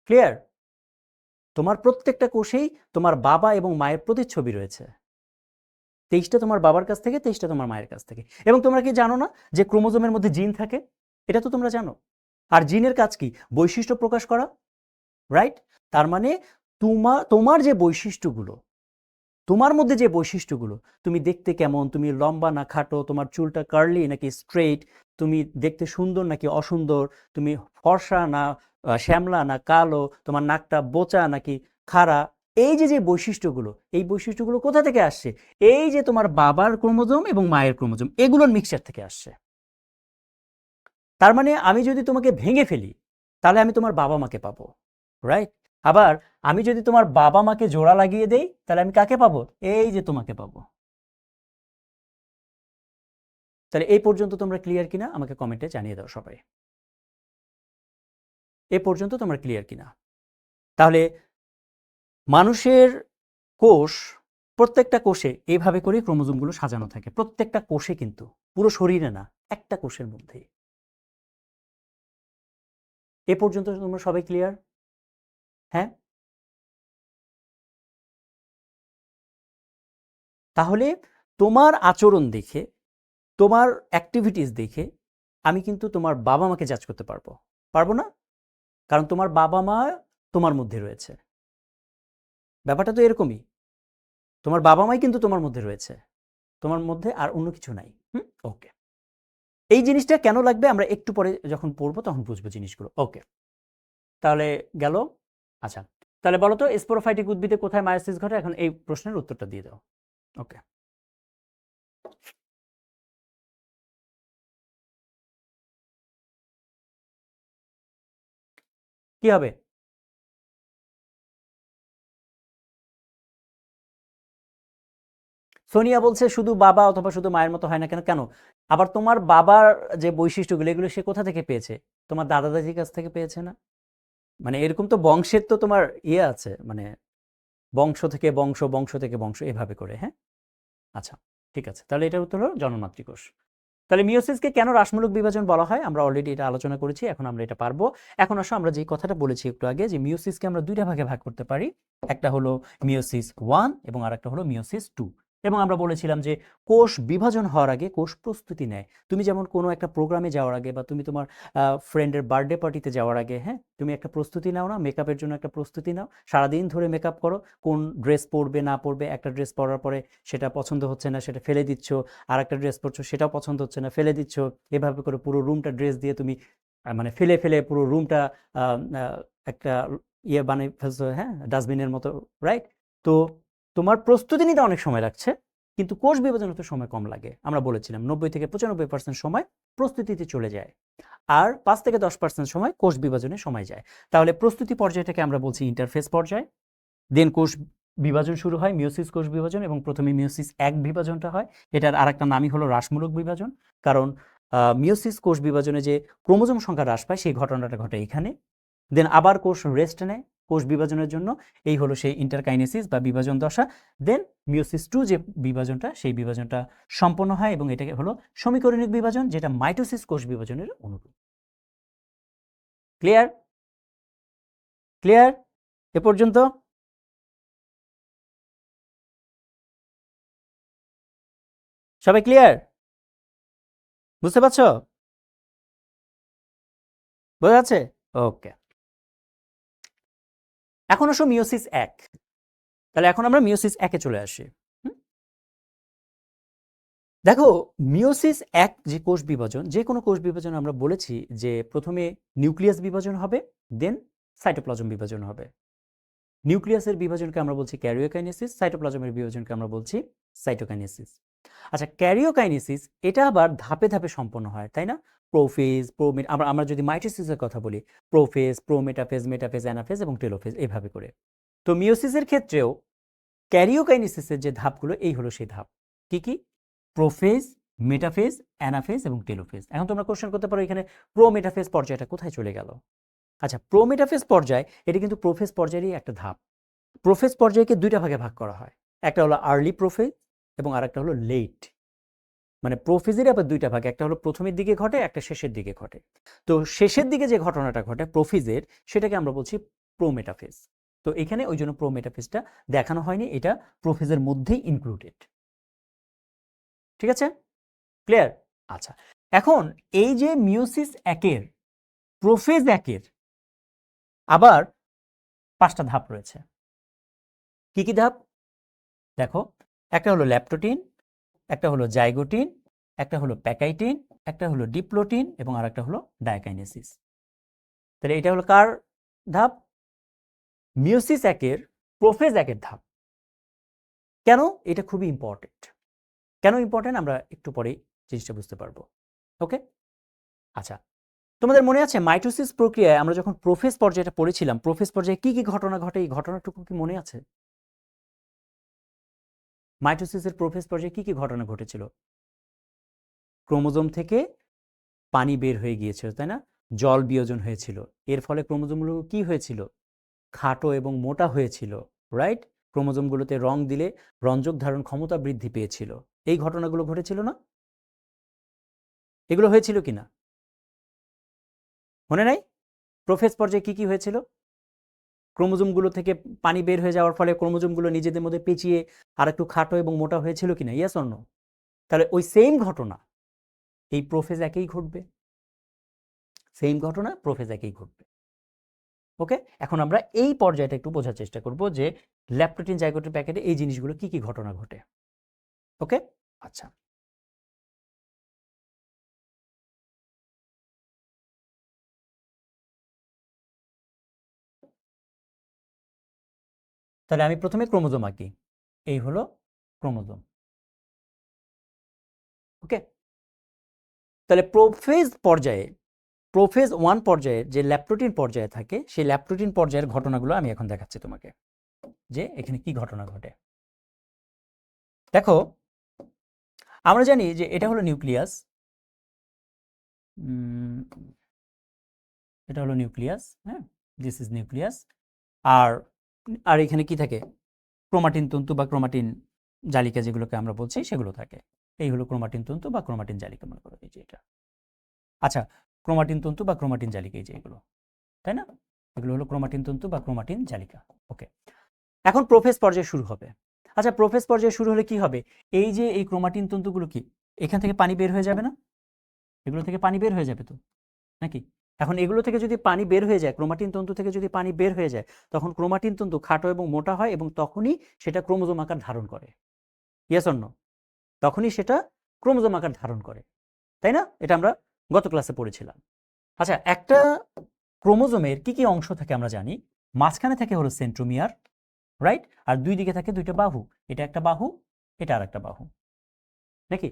ক্লিয়ার? তোমার প্রত্যেকটা কোষেই তোমার বাবা এবং মায়ের প্রতিচ্ছবি রয়েছে। 23টা তোমার বাবার কাছ থেকে, 23টা তোমার মায়ের কাছ থেকে। এবং তোমরা কি জানো না যে ক্রোমোজোমের মধ্যে জিন থাকে? এটা তো তোমরা জানো। আর জিনের কাজ কি? বৈশিষ্ট্য প্রকাশ করা, রাইট? তার মানে তোমার যে বৈশিষ্ট্যগুলো, তোমার মধ্যে যে বৈশিষ্ট্যগুলো, তুমি দেখতে কেমন, তুমি লম্বা না খাটো, তোমার চুলটা কার্লি নাকি স্ট্রেইট, তুমি দেখতে সুন্দর নাকি অসুন্দর, তুমি ফর্সা না শ্যামলা না কালো, তোমার নাকটা বোচা নাকি খাড়া, এই যে যে বৈশিষ্ট্যগুলো, এই বৈশিষ্ট্যগুলো কোথা থেকে আসছে? এই যে তোমার বাবার ক্রোমোজোম এবং মায়ের ক্রোমোজোম, এগুলোর মিক্সচার থেকে আসছে। তার মানে আমি যদি তোমাকে ভেঙে ফেলি তাহলে আমি তোমার বাবা মাকে পাবো, রাইট? আবার আমি যদি তোমার বাবা মাকে জোড়া লাগিয়ে দেই তাহলে আমি কাকে পাবো? এই যে তোমাকে পাবো। তাহলে এই পর্যন্ত তোমরা ক্লিয়ার কিনা আমাকে কমেন্টে জানিয়ে দাও সবাই। এ পর্যন্ত তোমরা ক্লিয়ার কিনা? তাহলে মানুষের কোষ, প্রত্যেকটা কোষে এইভাবে করে ক্রোমোজোমগুলো সাজানো থাকে, প্রত্যেকটা কোষে, কিন্তু পুরো শরীরে না, একটা কোষের মধ্যেই। এ পর্যন্ত তোমরা সবাই ক্লিয়ার? হ্যাঁ, তাহলে তোমার আচরণ দেখে, তোমার অ্যাক্টিভিটিস দেখে আমি কিন্তু তোমার বাবা মাকে জাজ করতে পারবো, পারবো না? কারণ তোমার বাবা মা তোমার মধ্যে রয়েছে। ব্যাপারটা তো এরকমই, তোমার বাবা মাই কিন্তু তোমার মধ্যে রয়েছে, তোমার মধ্যে আর অন্য কিছু নাই। ওকে। এই জিনিসটা কেন লাগবে আমরা একটু পরে যখন পড়বো তখন বুঝবো জিনিসগুলো। ওকে, তাহলে গেল। আচ্ছা, তাহলে বলো তো স্পোরোফাইটিক উদ্ভিদে কোথায় মায়োসিস ঘটে? এখন এই প্রশ্নের উত্তরটা দিয়ে দাও। ওকে, কি হবে? সোনিয়া বলছে শুধু বাবা অথবা শুধু মায়ের মতো হয় না কেন? কেন? আবার তোমার বাবার যে বৈশিষ্ট্যগুলো এগুলো সে কোথা থেকে পেয়েছে? তোমার দাদা দাদির কাছ থেকে পেয়েছে না? মানে এরকম তো বংশের তো তোমার ইয়ে আছে, মানে বংশ থেকে বংশ, বংশ থেকে বংশ, এভাবে করে। হ্যাঁ, আচ্ছা, ঠিক আছে। তাহলে এটার উত্তর হলো জননমাতৃকোষ। তাহলে মিওসিসকে কেন রাসমূলক বিভাজন বলা হয়? আমরা অলরেডি এটা আলোচনা করেছি, এখন আমরা এটা পারবো। এখন আসো আমরা যে কথাটা বলেছি একটু আগে, যে মিওসিসকে আমরা দুইটা ভাগে ভাগ করতে পারি। একটা হলো মিওসিস 1 এবং আরেকটা হলো মিওসিস 2। এবং আমরা বলেছিলাম যে কোষ বিভাজন হওয়ার আগে কোষ প্রস্তুতি নেয়। তুমি যেমন কোনো একটা প্রোগ্রামে যাওয়ার আগে বা তুমি তোমার ফ্রেন্ডের বার্থডে পার্টিতে যাওয়ার আগে, হ্যাঁ, তুমি একটা প্রস্তুতি নাও না? মেকআপের জন্য একটা প্রস্তুতি নাও, সারাদিন ধরে মেকআপ করো, কোন ড্রেস পরবে না পরবে, একটা ড্রেস পরার পরে সেটা পছন্দ হচ্ছে না, সেটা ফেলে দিচ্ছ, আর একটা ড্রেস পরছো, সেটাও পছন্দ হচ্ছে না, ফেলে দিচ্ছ। এভাবে করে পুরো রুমটা ড্রেস দিয়ে তুমি মানে ফেলে ফেলে পুরো রুমটা একটা ইয়ে বানিয়ে ফেলছো, হ্যাঁ, ডাস্টবিনের মতো, রাইট? তো তোমার প্রস্তুতি নিতে অনেক সময় লাগছে, কিন্তু কোষ বিভাজন হতে সময় কম লাগে। আমরা বলেছিলাম 90 থেকে 95% সময় প্রস্তুতিতে চলে যায়, আর 5 থেকে 10% সময় কোষ বিভাজনে সময় যায়। তাহলে প্রস্তুতি পর্যায়টাকে আমরা বলছি ইন্টারফেস পর্যায়। দেন কোষ বিভাজন শুরু হয়, মিওসিস কোষ বিভাজন, এবং প্রথমে মিওসিস 1 বিভাজনটা হয়। এটার আরেকটা নামই হলো হ্রাসমূলক বিভাজন, কারণ মিওসিস কোষ বিভাজনে যে ক্রোমোজোম সংখ্যা হ্রাস পায় সেই ঘটনাটা ঘটে এখানে। দেন আবার কোষ রেস্ট নেয় কোষ বিভাজনের জন্য, এই হলো সেই ইন্টারকাইনেসিস বা বিভাজন দশা। দেন মিওসিস 2 যে বিভাজনটা, সেই বিভাজনটা সম্পন্ন হয় এবং এটাকে হলো সমীকরণিক বিভাজন, যেটা মাইটোসিস কোষ বিভাজনের অনুরূপ। ক্লিয়ার? ক্লিয়ার এ পর্যন্ত? সবাই ক্লিয়ার? বুঝতে পারছো? বোঝা যাচ্ছে? ওকে, এখন আসো মিওসিস 1। তাহলে এখন আমরা মিওসিস 1-এ চলে আসি। দেখো, মিওসিস 1 যে কোষ বিভাজন, যে কোনো কোষ বিভাজন আমরা বলেছি যে প্রথমে নিউক্লিয়াস বিভাজন হবে, দেন সাইটোপ্লাজম বিভাজন হবে। নিউক্লিয়াসের বিভাজনকে আমরা বলছি ক্যারিওকাইনেসিস, সাইটোপ্লাজমের বিভাজনকে আমরা বলছি সাইটোকাইনেসিস। আচ্ছা, ক্যারিওকাইনেসিস এটা আবার ধাপে ধাপে সম্পন্ন হয়, তাই না? প্রোফেজ, আমরা যদি মাইটোসিসের কথা বলি, প্রোফেজ, প্রোমেটাফেজ, মেটাফেজ, অ্যানাফেজ এবং টেলোফেজ, এভাবে করে। তো মিওসিসের ক্ষেত্রেও ক্যারিওকাইনেসিসের যে ধাপগুলো, এই হলো সেই ধাপ। কি কি? প্রোফেজ, মেটাফেজ, অ্যানাফেজ এবং টেলোফেজ। এখন তোমরা কোশ্চেন করতে পারো এখানে প্রোমেটাফেজ পর্যায়টা কোথায় চলে গেল? আচ্ছা, প্রোমেটাফেজ পর্যায় এটা কিন্তু প্রোফেজ পর্যায়েরই একটা ধাপ। প্রোফেজ পর্যায়কে দুইটা ভাগে ভাগ করা হয়, একটা হলো আর্লি প্রোফেজ এবং আরেকটা হলো লেট। মানে প্রোফেজের আবার দুইটা ভাগ, একটা হলো প্রথমের দিকে ঘটে, একটা শেষের দিকে ঘটে। তো শেষের দিকে যে ঘটনাটা ঘটে প্রোফেজের, সেটাকে আমরা বলছি প্রোমেটাফেজ। তো এখানে ওই জন্য প্রোমেটাফেজটা দেখানো হয়নি, এটা প্রোফেজের মধ্যেই ইনক্লুডেড। ঠিক আছে? ক্লিয়ার? আচ্ছা, এখন এই যে মিওসিস 1-এর, প্রোফেজ 1-এর আবার 5টা ধাপ রয়েছে। কি কি ধাপ? দেখো, একটা হলো ল্যাপ্টোটিন, একটা হলো জাইগোটিন, একটা হলো প্যাকাইটিন, একটা হলো ডিপ্লোটিন এবং আরেকটা হলো ডায়াকাইনেসিস। তাহলে এটা হলো কার ধাপ? মিওসিস 1-এর প্রোফেজ 1-এর ধাপ। কেন? এটা খুবই ইম্পর্টেন্ট। কেন ইম্পর্টেন্ট আমরা একটু পরেই জিনিসটা বুঝতে পারবো। ওকে, আচ্ছা, তোমাদের মনে আছে মাইটোসিস প্রক্রিয়ায় আমরা যখন প্রোফেজ পর্যায়টা পড়েছিলাম, প্রোফেজ পর্যায়ে কি কি ঘটনা ঘটে, এই ঘটনাটুকু কি মনে আছে? মাইটোসিসের প্রোফেজ পর্যায়ে কি কি ঘটনা ঘটেছিল? ক্রোমোজোম থেকে পানি বের হয়ে গিয়েছিল, তাই না? জল বিয়োজন হয়েছিল। এর ফলে ক্রোমোজোমগুলো কি হয়েছিল? খাটো এবং মোটা হয়েছিল, রাইট? ক্রোমোজোমগুলোতে রং দিলে রঞ্জক ধারণ ক্ষমতা বৃদ্ধি পেয়েছিল। এই ঘটনাগুলো ঘটেছিল না? এগুলো হয়েছিল কিনা মনে নাই? প্রোফেজ পর্যায়ে কি কি হয়েছিল? ক্রোমোজোমগুলো থেকে পানি বের হয়ে যাওয়ার ফলে ক্রোমোজোমগুলো নিজেদের মধ্যে পেঁচিয়ে আর একটু খাটো এবং মোটা হয়েছিল কিনা? Yes or no? তাহলে ওই সেম ঘটনা এই প্রোফেজ 1-এই ঘটবে। সেম ঘটনা প্রোফেজ 1-এই ঘটবে। ওকে, এখন আমরা এই পর্যায়টা একটু বোঝার চেষ্টা করব যে ল্যাপ্টোটিন জাইগোটিন প্যাকেটে এই জিনিসগুলো কি কি ঘটনা ঘটে। ওকে, আচ্ছা, তাহলে আমি প্রথমে ক্রোমোজোম আঁকি, এই হলো ক্রোমোজোম। ওকে, তাহলে প্রোফেজ 1 পর্যায়ে যে ল্যাপ্টোটিন পর্যায়ে থাকে, সেই ল্যাপ্টোটিন পর্যায়ের ঘটনাগুলো আমি এখন দেখাচ্ছি তোমাকে, যে এখানে কি ঘটনা ঘটে। দেখো, আমরা জানি যে এটা হলো নিউক্লিয়াস, এটা হলো নিউক্লিয়াস, হ্যাঁ, দিস ইজ নিউক্লিয়াস। আর আর এখানে কি থাকে? ক্রোমাটিন তন্তু বা ক্রোমাটিন জালিকা যেগুলোকে আমরা বলছি সেগুলো থাকে। এই হলো ক্রোমাটিন তন্তু বা ক্রোমাটিন জালিকা, মনে করো এই যে এটা। আচ্ছা, ক্রোমাটিন তন্তু বা ক্রোমাটিন জালিকা, এই যে এগুলো, তাই না? এগুলো হলো ক্রোমাটিন তন্তু বা ক্রোমাটিন জালিকা। ওকে, এখন প্রোফেজ পর্যায়ে শুরু হবে। আচ্ছা, প্রোফেজ পর্যায়ে শুরু হলে কি হবে? এই যে এই ক্রোমাটিন তন্তুগুলো কি এখান থেকে পানি বের হয়ে যাবে না? এগুলো থেকে পানি বের হয়ে যাবে তো, নাকি? এখন এগুলো থেকে যদি পানি বের হয়ে যায়, ক্রোমাটিন তন্তু থেকে যদি পানি বের হয়ে যায়, তখন ক্রোমাটিন তন্তু খাটো এবং মোটা হয় এবং তখনই সেটা ক্রোমোজোম আকার ধারণ করে। Yes or no? তখনই সেটা ক্রোমোজোম আকার ধারণ করে, তাই না? এটা আমরা গত ক্লাসে পড়েছিলাম। আচ্ছা, একটা ক্রোমোজোমের কি কি অংশ থাকে আমরা জানি। মাঝখানে থাকে হলো সেন্ট্রোমিয়ার, রাইট? আর দুই দিকে থাকে দুইটা বাহু, এটা একটা বাহু, এটা আর একটা বাহু, নাকি?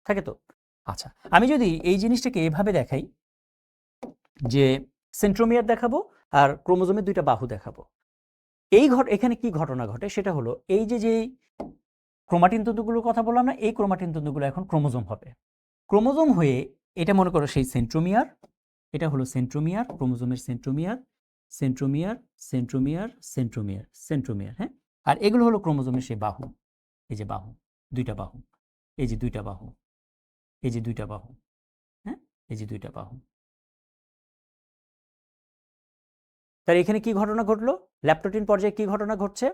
থাকে তো। আচ্ছা, আমি যদি এই জিনিসটাকে এভাবে দেখাই, যে সেন্ট্রোমিয়ার দেখাবো আর ক্রোমোজোমের দুইটা বাহু দেখাবো, এখানে কি ঘটনা ঘটে সেটা হলো, এই যে যে ক্রোমাটিন তন্তুগুলোর কথা বললাম না, এই ক্রোমাটিন তন্তুগুলো এখন ক্রোমোজোম হবে। ক্রোমোজোম হয়ে এটা মনে করো সেই সেন্ট্রোমিয়ার, এটা হলো সেন্ট্রোমিয়ার, ক্রোমোজোমের centromere, centromere, centromere, centromere, centromere, হ্যাঁ। আর এগুলো হলো ক্রোমোজোমের সেই বাহু, এই যে বাহু, দুইটা বাহু, এই যে দুইটা বাহু, এই যে দুইটা বাহু, হ্যাঁ, এই যে দুইটা বাহু। তার এখানে কি ঘটনা ঘটলো? ল্যাপ্টোটিন পর্যায়ে কি ঘটনা ঘটছে?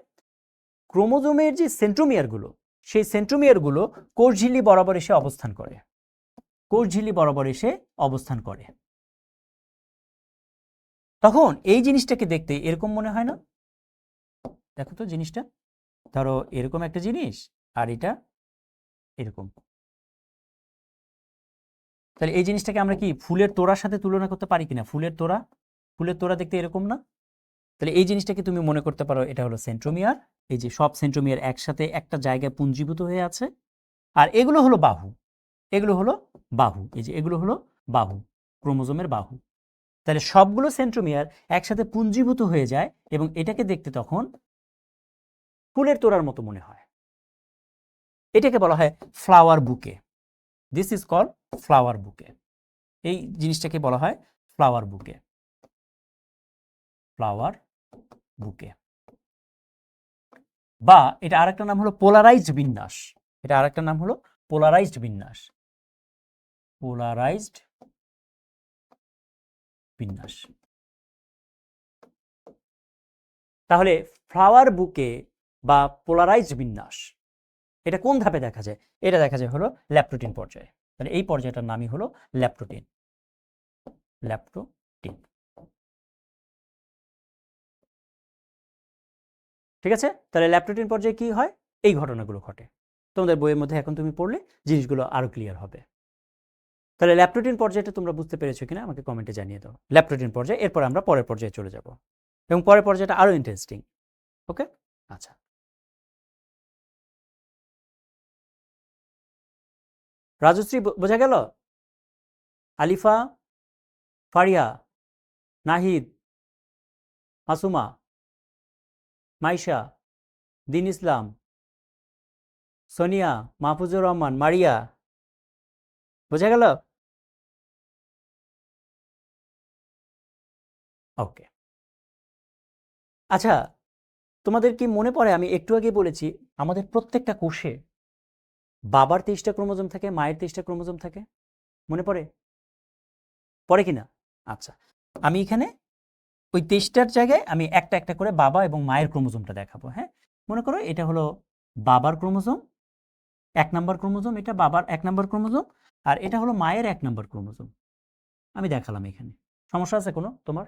ক্রোমোজোমের যে সেন্ট্রোমিয়ারগুলো, সেই সেন্ট্রোমিয়ারগুলো কোষঝিল্লি বরাবর এসে অবস্থান করে, কোষঝিল্লি বরাবর এসে অবস্থান করে। তখন এই জিনিসটাকে দেখতে এরকম মনে হয় না? দেখো তো জিনিসটা, ধরো এরকম একটা জিনিস আর এটা এরকম। তাহলে এই জিনিসটাকে আমরা কি ফুলের তোড়ার সাথে তুলনা করতে পারি কিনা? ফুলের তোড়া দেখতে এরকম না? তাহলে এই জিনিসটাকে তুমি মনে করতে পারো এটা হলো সেন্ট্রোমিয়ার, এই যে সব সেন্ট্রোমিয়ার একসাথে একটা জায়গায় পুঞ্জীভূত হয়ে আছে। আর এগুলো হলো বাহু, এগুলো হলো বাহু, এই যে এগুলো হলো বাহু, ক্রোমোজোমের বাহু। তাহলে সবগুলো সেন্ট্রোমিয়ার একসাথে পুঞ্জীভূত হয়ে যায় এবং এটাকে দেখতে তখন ফুলের তোড়ার মতো মনে হয়। এটাকে বলা হয় ফ্লাওয়ার বুকে। দিস ইজ কল্ড ফ্লাওয়ার বুকে। এই জিনিসটাকে বলা হয় ফ্লাওয়ার বুকে, ফ্লাওয়ার বুকে। বা এটা আরেকটা নাম হলো পোলারাইজড বিন্যাস, এটা আরেকটা নাম হলো পোলারাইজড বিন্যাস, পোলারাইজড বিন্যাস। তাহলে ফ্লাওয়ার বুকে বা পোলারাইজড বিন্যাস এটা কোন ধাপে দেখা যায়? এটা দেখা যায় হলো ল্যাপ্টোটিন পর্যায়ে। তাহলে এই পর্যায়টার নামই হলো ল্যাপ্টোটিন, ল্যাপ্টোটিন। ঠিক আছে? তাহলে ল্যাপ্টোটিন পর্যায়ে কি হয়? এই ঘটনাগুলো ঘটে। তোমাদের বইয়ের মধ্যে এখন তুমি পড়লে জিনিসগুলো আরো ক্লিয়ার হবে। তাহলে ল্যাপ্টোটিন পর্যায়টা তোমরা বুঝতে পেরেছো কিনা আমাকে কমেন্টে জানিয়ে দাও। ল্যাপ্টোটিন পর্যায়ে, এরপর আমরা পরের পর্যায়ে চলে যাব এবং পরের পর্যায়টা আরো ইন্টারেস্টিং। ওকে, আচ্ছা। রাজশ্রী বোঝা গেল? আলিফা, ফারিয়া, নাহিদ, মাসুমা, মাইশা, দিন ইসলাম, সোনিয়া, মাহফুজুর রহমান, মারিয়া, বোঝা গেল? ওকে, আচ্ছা, তোমাদের কি মনে পড়ে আমি একটু আগে বলেছি আমাদের প্রত্যেকটা কোষে বাবার 23টা ক্রোমোজোম থাকে, মায়ের 23টা ক্রোমোজোম থাকে, মনে পড়ে? পড়ে কিনা? আচ্ছা, আমি এখানে ওই 23টার জায়গায় আমি একটা একটা করে বাবা এবং মায়ের ক্রোমোজোমটা দেখাবো। হ্যাঁ, মনে করো এটা হলো বাবার ক্রোমোজোম, 1 নম্বর ক্রোমোজোম, এটা বাবার 1 নম্বর ক্রোমোজোম, আর এটা হলো মায়ের 1 নম্বর ক্রোমোজোম। আমি দেখালাম এখানে। সমস্যা আছে কোনো তোমার?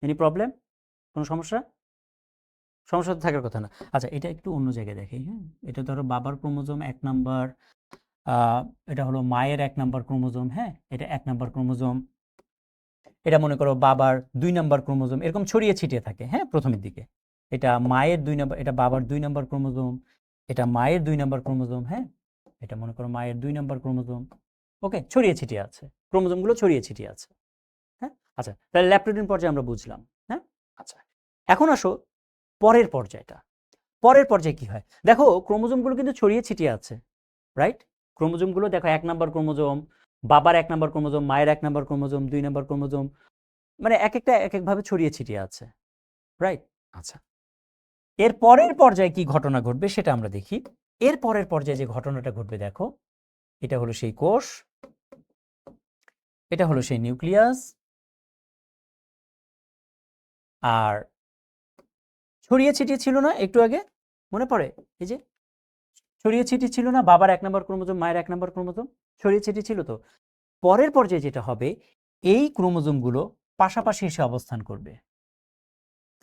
Any problem? কোনো সমস্যা? সমস্যা তো থাকার কথা না। আচ্ছা, এটা একটু অন্য জায়গায় দেখি। হ্যাঁ, এটা ধরো বাবার ক্রোমোজোম 1 নাম্বার, এটা হলো মায়ের 1 নাম্বার ক্রোমোজোম, হ্যাঁ, এটা 1 নাম্বার ক্রোমোজোম, এটা মনে করো বাবার 2 নাম্বার ক্রোমোজোম, এরকম ছড়িয়ে ছিটিয়ে থাকে, হ্যাঁ, প্রথমের দিকে। এটা মায়ের 2 নাম্বার, এটা বাবার 2 নাম্বার ক্রোমোজোম, এটা মায়ের 2 নাম্বার ক্রোমোজোম, হ্যাঁ, এটা মনে করো মায়ের 2 নাম্বার ক্রোমোজোম। ওকে, ছড়িয়ে ছিটিয়ে আছে, ক্রোমোজোমগুলো ছড়িয়ে ছিটিয়ে আছে। হ্যাঁ, আচ্ছা, তাহলে ল্যাপ্টোডিন পর্যায়ে আমরা বুঝলাম। হ্যাঁ, আচ্ছা, এখন আসো পরের পর্যায়টা। পরের পর্যায়ে কি হয় দেখো, ক্রোমোজোমগুলো কিন্তু ছড়িয়ে ছিটিয়ে আছে, রাইট? ক্রোমোজোমগুলো দেখো 1 নাম্বার ক্রোমোজোম, বাবার 1 নাম্বার ক্রোমোজোম, মায়ের 1 নাম্বার ক্রোমোজোম, 2 নাম্বার ক্রোমোজোম, মানে এক একটা এক একভাবে ছড়িয়ে ছিটিয়ে আছে, রাইট? আচ্ছা, এর পরের পর্যায়ে কি ঘটনা ঘটবে সেটা আমরা দেখি। এর পরের পর্যায়ে যে ঘটনাটা ঘটবে দেখো, এটা হলো সেই কোষ, এটা হলো সেই নিউক্লিয়াস, আর ছড়িয়ে ছিটিয়ে ছিল না একটু আগে, মনে পড়ে? এই যে ছড়িয়ে ছিটিয়ে ছিল না, বাবার 1 নাম্বার ক্রোমোজোম, মায়ের 1 নাম্বার ক্রোমোজোম, ছড়িয়ে ছিটিয়ে ছিল তো। পরের পর্যায়ে যেটা হবে, এই ক্রোমোজোমগুলো পাশাপাশি এসে অবস্থান করবে।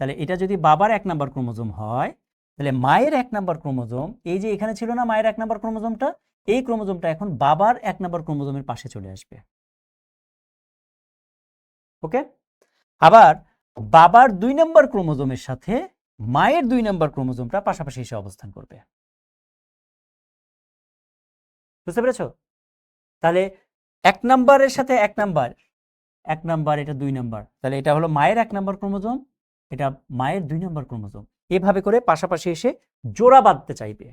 তাহলে এটা যদি বাবার 1 নাম্বার ক্রোমোজোম হয়, তাহলে মায়ের 1 নাম্বার ক্রোমোজোম, এই যে এখানে ছিল না মায়ের 1 নাম্বার ক্রোমোজোমটা, এই ক্রোমোজোমটা এখন বাবার 1 নাম্বার ক্রোমোজোমের পাশে চলে আসবে। ওকে, আবার বাবার 2 নাম্বার ক্রোমোজোমের সাথে মায়ের 2 নাম্বার ক্রোমোজোমটা পাশাপাশি এসে অবস্থান করবে। বুঝতে পেরেছো? তাহলে 1 নাম্বারের সাথে 1 নাম্বার, 1 নাম্বার, এটা 2 নাম্বার, তাহলে এটা হলো মায়ের 1 নাম্বার ক্রোমোজোম, এটা মায়ের 2 নাম্বার ক্রোমোজোম, এভাবে করে পাশাপাশি এসে জোড়া বাঁধতে চাইবে।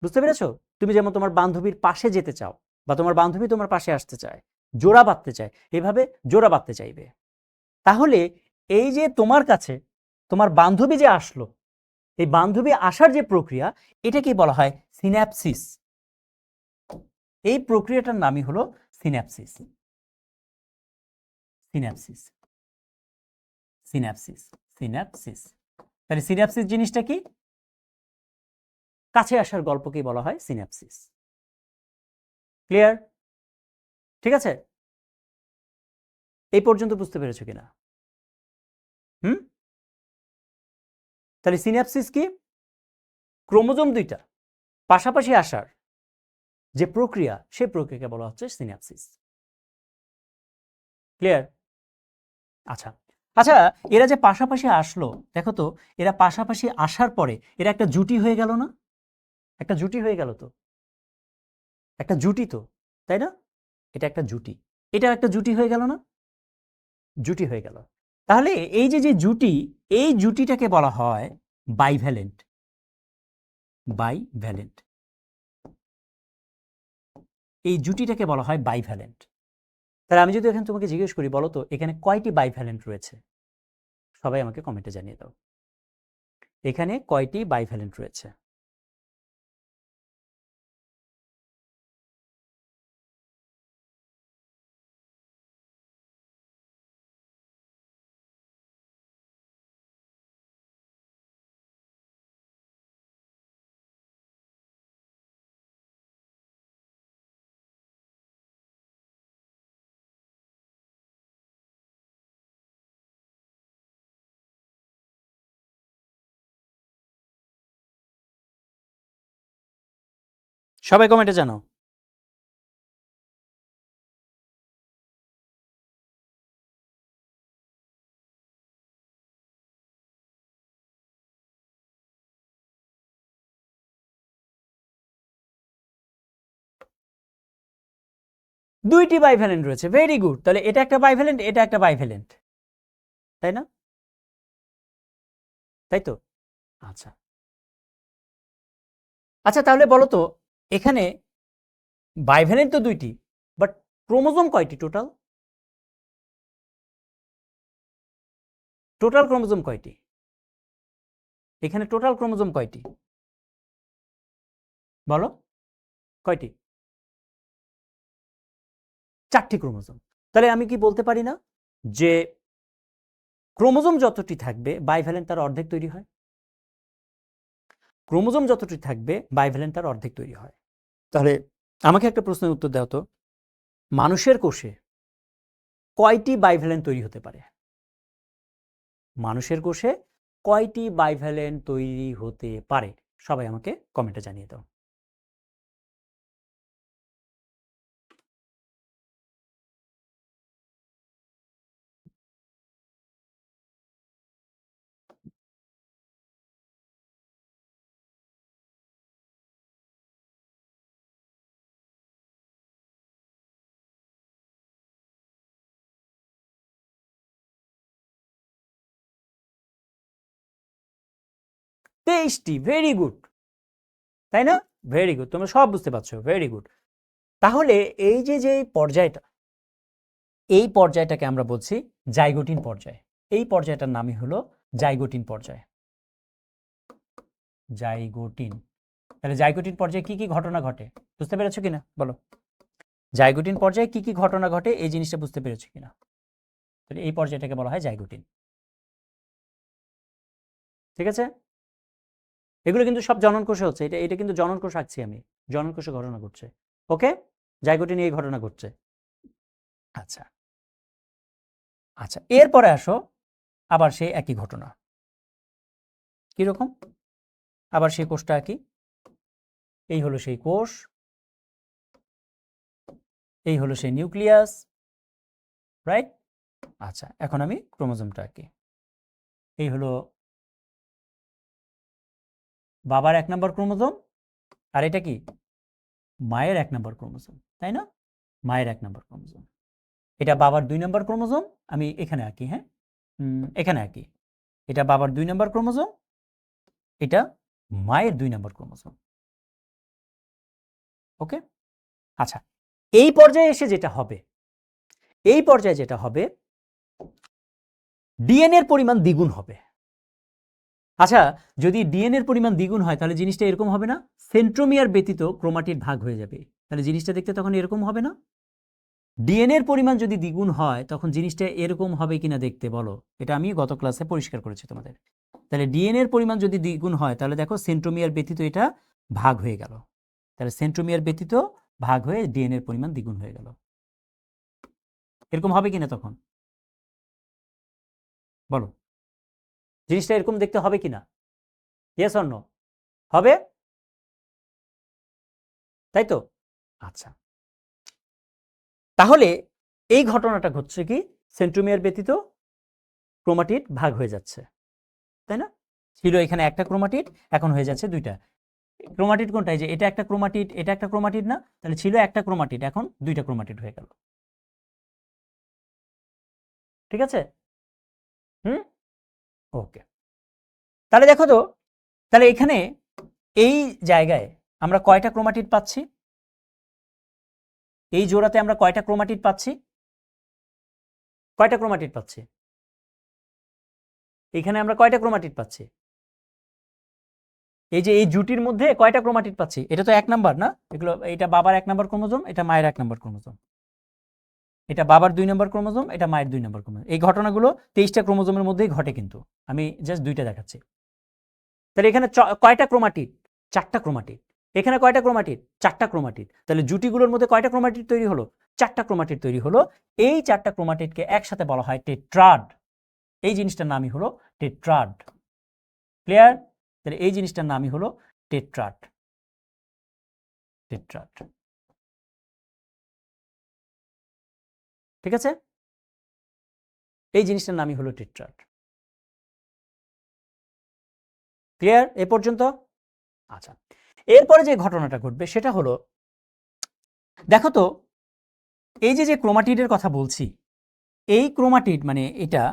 বুঝতে পেরেছো? তুমি যেমন তোমার বান্ধবীর পাশে যেতে চাও, বা তোমার বান্ধবী তোমার পাশে আসতে চায়, জোড়া বাঁধতে চায়, এভাবে জোড়া বাঁধতে চাইবে। তাহলে এই যে তোমার কাছে তোমার বান্ধবী যে আসলো, এই বান্ধবী আসার যে প্রক্রিয়া, এটাকে বলা হয় সিন্যাপসিস। এই প্রক্রিয়াটার নামই হলো সিন্যাপসিস। Synapses, synapses, synapses. তাহলে সিন্যাপসিস জিনিসটা কি? কাছে আসার গল্পকেই বলা হয় সিন্যাপসিস। ক্লিয়ার? ঠিক আছে, এই পর্যন্ত বুঝতে পেরেছো কিনা? হুম, তাহলে সিন্যাপসিস কি? ক্রোমোজোম দুইটা পাশাপাশি আসার যে প্রক্রিয়া, সেই প্রক্রিয়াকে বলা হচ্ছে সিন্যাপসিস। ক্লিয়ার? আচ্ছা আচ্ছা, এরা যে পাশাপাশি আসলো, দেখো তো, এরা পাশাপাশি আসার পরে এরা একটা জুটি হয়ে গেল না? একটা জুটি হয়ে গেল তো, একটা জুটি তো, তাই না? এটা একটা জুটি, এটা একটা জুটি হয়ে গেল না? জুটি হয়ে গেল। তাহলে এই যে যে জুটি, এই জুটিটাকে বলা হয় বাইভ্যালেন্ট। বাইভ্যালেন্ট, এই জুটিটাকে বলা হয় বাইভ্যালেন্ট। তাহলে আমি যদি এখন তোমাকে জিজ্ঞেস করি, বলো তো এখানে কয়টি বাইভ্যালেন্ট রয়েছে? সবাই আমাকে কমেন্টে জানিয়ে দাও, এখানে কয়টি বাইভ্যালেন্ট রয়েছে? সবাই কমেন্টে জানাও। দুইটি বাইভ্যালেন্ট রয়েছে, ভেরি গুড। তাহলে এটা একটা বাইভ্যালেন্ট, এটা একটা বাইভ্যালেন্ট, তাই না? তাই তো? আচ্ছা আচ্ছা, তাহলে বলো তো এখানে বাইভ্যালেন্ট তো দুইটি, বাট ক্রোমোজোম কয়টি টোটাল? টোটাল ক্রোমোজোম কয়টি? এখানে টোটাল ক্রোমোজোম কয়টি বলো? কয়টি? 4টি ক্রোমোজোম। তাহলে আমি কি বলতে পারি না যে ক্রোমোজোম যতটি থাকবে বাইভ্যালেন্ট তার অর্ধেক তৈরি হয়? ক্রোমোজোম যতটি থাকবে বাইভ্যালেন্ট তার অর্ধেক তৈরি হয়। তাহলে আমাকে একটা প্রশ্নের উত্তর দাও তো, মানুষের কোষে কয়টি বাইভ্যালেন্ট তৈরি হতে পারে? মানুষের কোষে কয়টি বাইভ্যালেন্ট তৈরি হতে পারে? সবাই আমাকে কমেন্টে জানিয়ে দাও। 23টি, ভেরি গুড, তাই না? ভেরি গুড, তোমরা সব বুঝতে পারছো, ভেরি গুড। তাহলে এই যে পর্যায়টা, এই পর্যায়টাকে আমরা বলছি জাইগোটিন পর্যায়। এই পর্যায়টার নামই হলো জাইগোটিন পর্যায়। জাইগোটিন। তাহলে জাইগোটিন পর্যায়ে কি কি ঘটনা ঘটে বুঝতে পেরেছো কিনা বলো? জাইগোটিন পর্যায়ে কি কি ঘটনা ঘটে এই জিনিসটা বুঝতে পেরেছো কিনা? তাহলে এই পর্যায়টাকে বলা হয় জাইগোটিন। ঠিক আছে? এগুলো কিন্তু সব জননকোষে হচ্ছে, এটা কিন্তু জননকোষ আঁকছি আমি, জননকোষে ঘটনা ঘটছে। ওকে, জাইগোটিন এই ঘটনা ঘটছে। আচ্ছা আচ্ছা, এরপরে আসো আবার সেই একই ঘটনা। কিরকম? আবার সেই কোষটা একই, এই হলো সেই কোষ, এই হলো সেই নিউক্লিয়াস, রাইট? আচ্ছা, এখন আমি ক্রোমোজোমটা আঁকি। এই হলো বাবার 1 নম্বর ক্রোমোজোম, আর এটা কি মায়ের 1 নম্বর ক্রোমোজোম, তাই না? মায়ের 1 নম্বর ক্রোমোজোম। এটা বাবার 2 নম্বর ক্রোমোজোম, আমি এখানে আঁকি, হ্যাঁ এখানে আঁকি। এটা বাবার 2 নম্বর ক্রোমোজোম, এটা মায়ের 2 নম্বর ক্রোমোজোম। ওকে, আচ্ছা, এই পর্যায়ে এসে যেটা হবে, এই পর্যায়ে যেটা হবে, ডিএনএর পরিমাণ দ্বিগুণ হবে। আচ্ছা, যদি ডিএনএর পরিমাণ দ্বিগুণ হয় তাহলে জিনিসটা এরকম হবে না? সেন্ট্রোমিয়ার ব্যতীত ক্রোমাটিড ভাগ হয়ে যাবে, তাহলে জিনিসটা দেখতে তখন এরকম হবে না? ডিএনএর পরিমাণ যদি দ্বিগুণ হয় তখন জিনিসটা এরকম হবে কিনা দেখতে বলো, এটা আমি গত ক্লাসে পরিষ্কার করেছি তোমাদের। তাহলে ডিএনএর পরিমাণ যদি দ্বিগুণ হয় তাহলে দেখো সেন্ট্রোমিয়ার ব্যতীত এটা ভাগ হয়ে গেল, তাহলে সেন্ট্রোমিয়ার ব্যতীত ভাগ হয়ে ডিএনএর পরিমাণ দ্বিগুণ হয়ে গেল। এরকম হবে কিনা তখন বলো, জিনিসটা এরকম দেখতে হবে কিনা? Yes or no? হবে, তাই তো? আচ্ছা, তাহলে এই ঘটনাটা ঘটছে কি, সেন্ট্রোমিয়ার ব্যতীত ক্রোমাটিড ভাগ হয়ে যাচ্ছে, তাই না? ছিল এখানে একটা ক্রোমাটিড, এখন হয়ে যাচ্ছে দুইটা ক্রোমাটিড। কোনটা? এই যে এটা একটা ক্রোমাটিড, এটা একটা ক্রোমাটিড না? তাহলে ছিল একটা ক্রোমাটিড, এখন দুইটা ক্রোমাটিড হয়ে গেল। ঠিক আছে? ওকে, তাহলে দেখো তো, তাহলে এখানে এই জায়গায় আমরা কয়টা ক্রোমাটিড পাচ্ছি? এই জোড়াতে আমরা কয়টা ক্রোমাটিড পাচ্ছি? কয়টা ক্রোমাটিড পাচ্ছি? এখানে আমরা কয়টা ক্রোমাটিড পাচ্ছি? এই যে এই জুটির মধ্যে কয়টা ক্রোমাটিড পাচ্ছি? এটা তো 1 নাম্বার না? এগুলো, এটা বাবার 1 নম্বর ক্রোমোজোম, এটা মায়ের 1 নম্বর ক্রোমোজোম, এটা বাবার 2 নম্বর ক্রোমোজোম, এটা মায়ের 2 নম্বর ক্রোমোজোম। এই ঘটনাগুলো 23টা ক্রোমোজোমের মধ্যেই ঘটে, কিন্তু আমি জাস্ট দুইটা দেখাচ্ছি। তাহলে এখানে কয়টা ক্রোমাটিড? 4টা ক্রোমাটিড। এখানে কয়টা ক্রোমাটিড? 4টা ক্রোমাটিড। তাহলে জুটিগুলোর মধ্যে কয়টা ক্রোমাটিড তৈরি হলো? 4টা ক্রোমাটিড তৈরি হলো। এই 4টা ক্রোমাটিডকে একসাথে বলা হয় টেট্রাড। এই জিনিসটার নামই হলো টেট্রাড। ক্লিয়ার? তাহলে এই জিনিসটার নামই হলো টেট্রাড। টেট্রাড, ঠিক আছে? এই জিনিসটার নামই হলো টেট্রাড। ক্লিয়ার এ পর্যন্ত? আচ্ছা, এরপরে যে ঘটনাটা ঘটবে সেটা হলো, দেখো তো, এই যে ক্রোমাটিডের কথা বলছি, এই ক্রোমাটিড মানে এটা,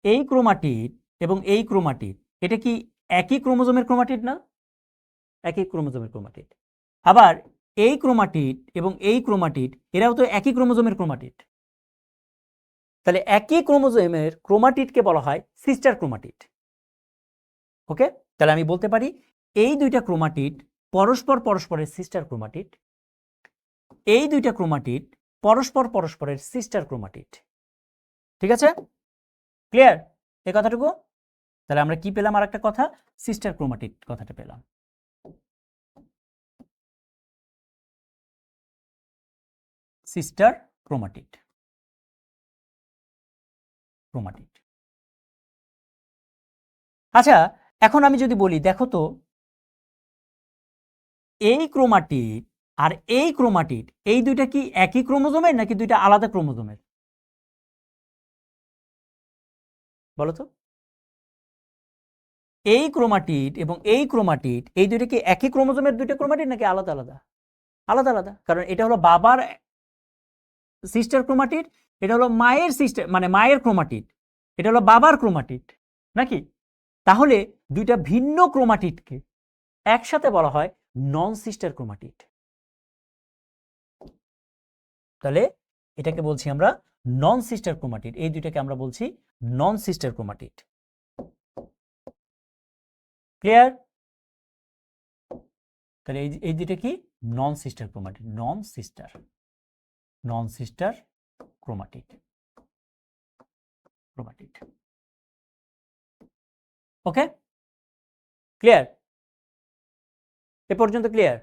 এই ক্রোমাটিড এবং এই ক্রোমাটিড, এটা কি একই ক্রোমোজোমের ক্রোমাটিড না? একই ক্রোমোজোমের ক্রোমাটিড। আবার এই ক্রোমাটিড এবং এই ক্রোমাটিড, এরাও তো একই ক্রোমোজোমের ক্রোমাটিড। তাহলে একই ক্রোমোজোমের ক্রোমাটিডকে বলা হয় সিস্টার ক্রোমাটিড। ওকে, তাহলে আমি বলতে পারি এই দুইটা ক্রোমাটিড পরস্পর পরস্পরের সিস্টার ক্রোমাটিড, এই দুইটা ক্রোমাটিড পরস্পর পরস্পরের সিস্টার ক্রোমাটিড। ঠিক আছে? ক্লিয়ার এই কথাটুকু? তাহলে আমরা কি পেলাম? আর একটা কথা, সিস্টার ক্রোমাটিড কথাটা পেলাম। Sister chromatid, chromatid. আচ্ছা, এখন আমি যদি বলি, দেখো তো, এই ক্রোমাটিড আর এই ক্রোমাটিড, এই দুইটা কি একই ক্রোমোজোমের নাকি দুইটা আলাদা ক্রোমোজোমের? বলো তো, এই ক্রোমাটিড এবং এই ক্রোমাটিড, এই দুইটা কি একই ক্রোমোজোমের দুইটা ক্রোমাটিড নাকি আলাদা আলাদা? আলাদা আলাদা, কারণ এটা হলো বাবার সিস্টার ক্রোমাটিড, এটা হলো মায়ের সিস্টার, মানে মায়ের ক্রোমাটিড, এটা হলো বাবার ক্রোমাটিড, নাকি? তাহলে দুইটা ভিন্ন ক্রোমাটিডকে একসাথে বলা হয় নন সিস্টার ক্রোমাটিড। তাহলে এটাকে বলছি আমরা নন সিস্টার ক্রোমাটিড, এই দুইটাকে আমরা বলছি নন সিস্টার ক্রোমাটিড। ক্লিয়ার? তাহলে এই দুইটা কি non sister chromatid, non sister chromatid. Okay, clear? এ পর্যন্ত ক্লিয়ার?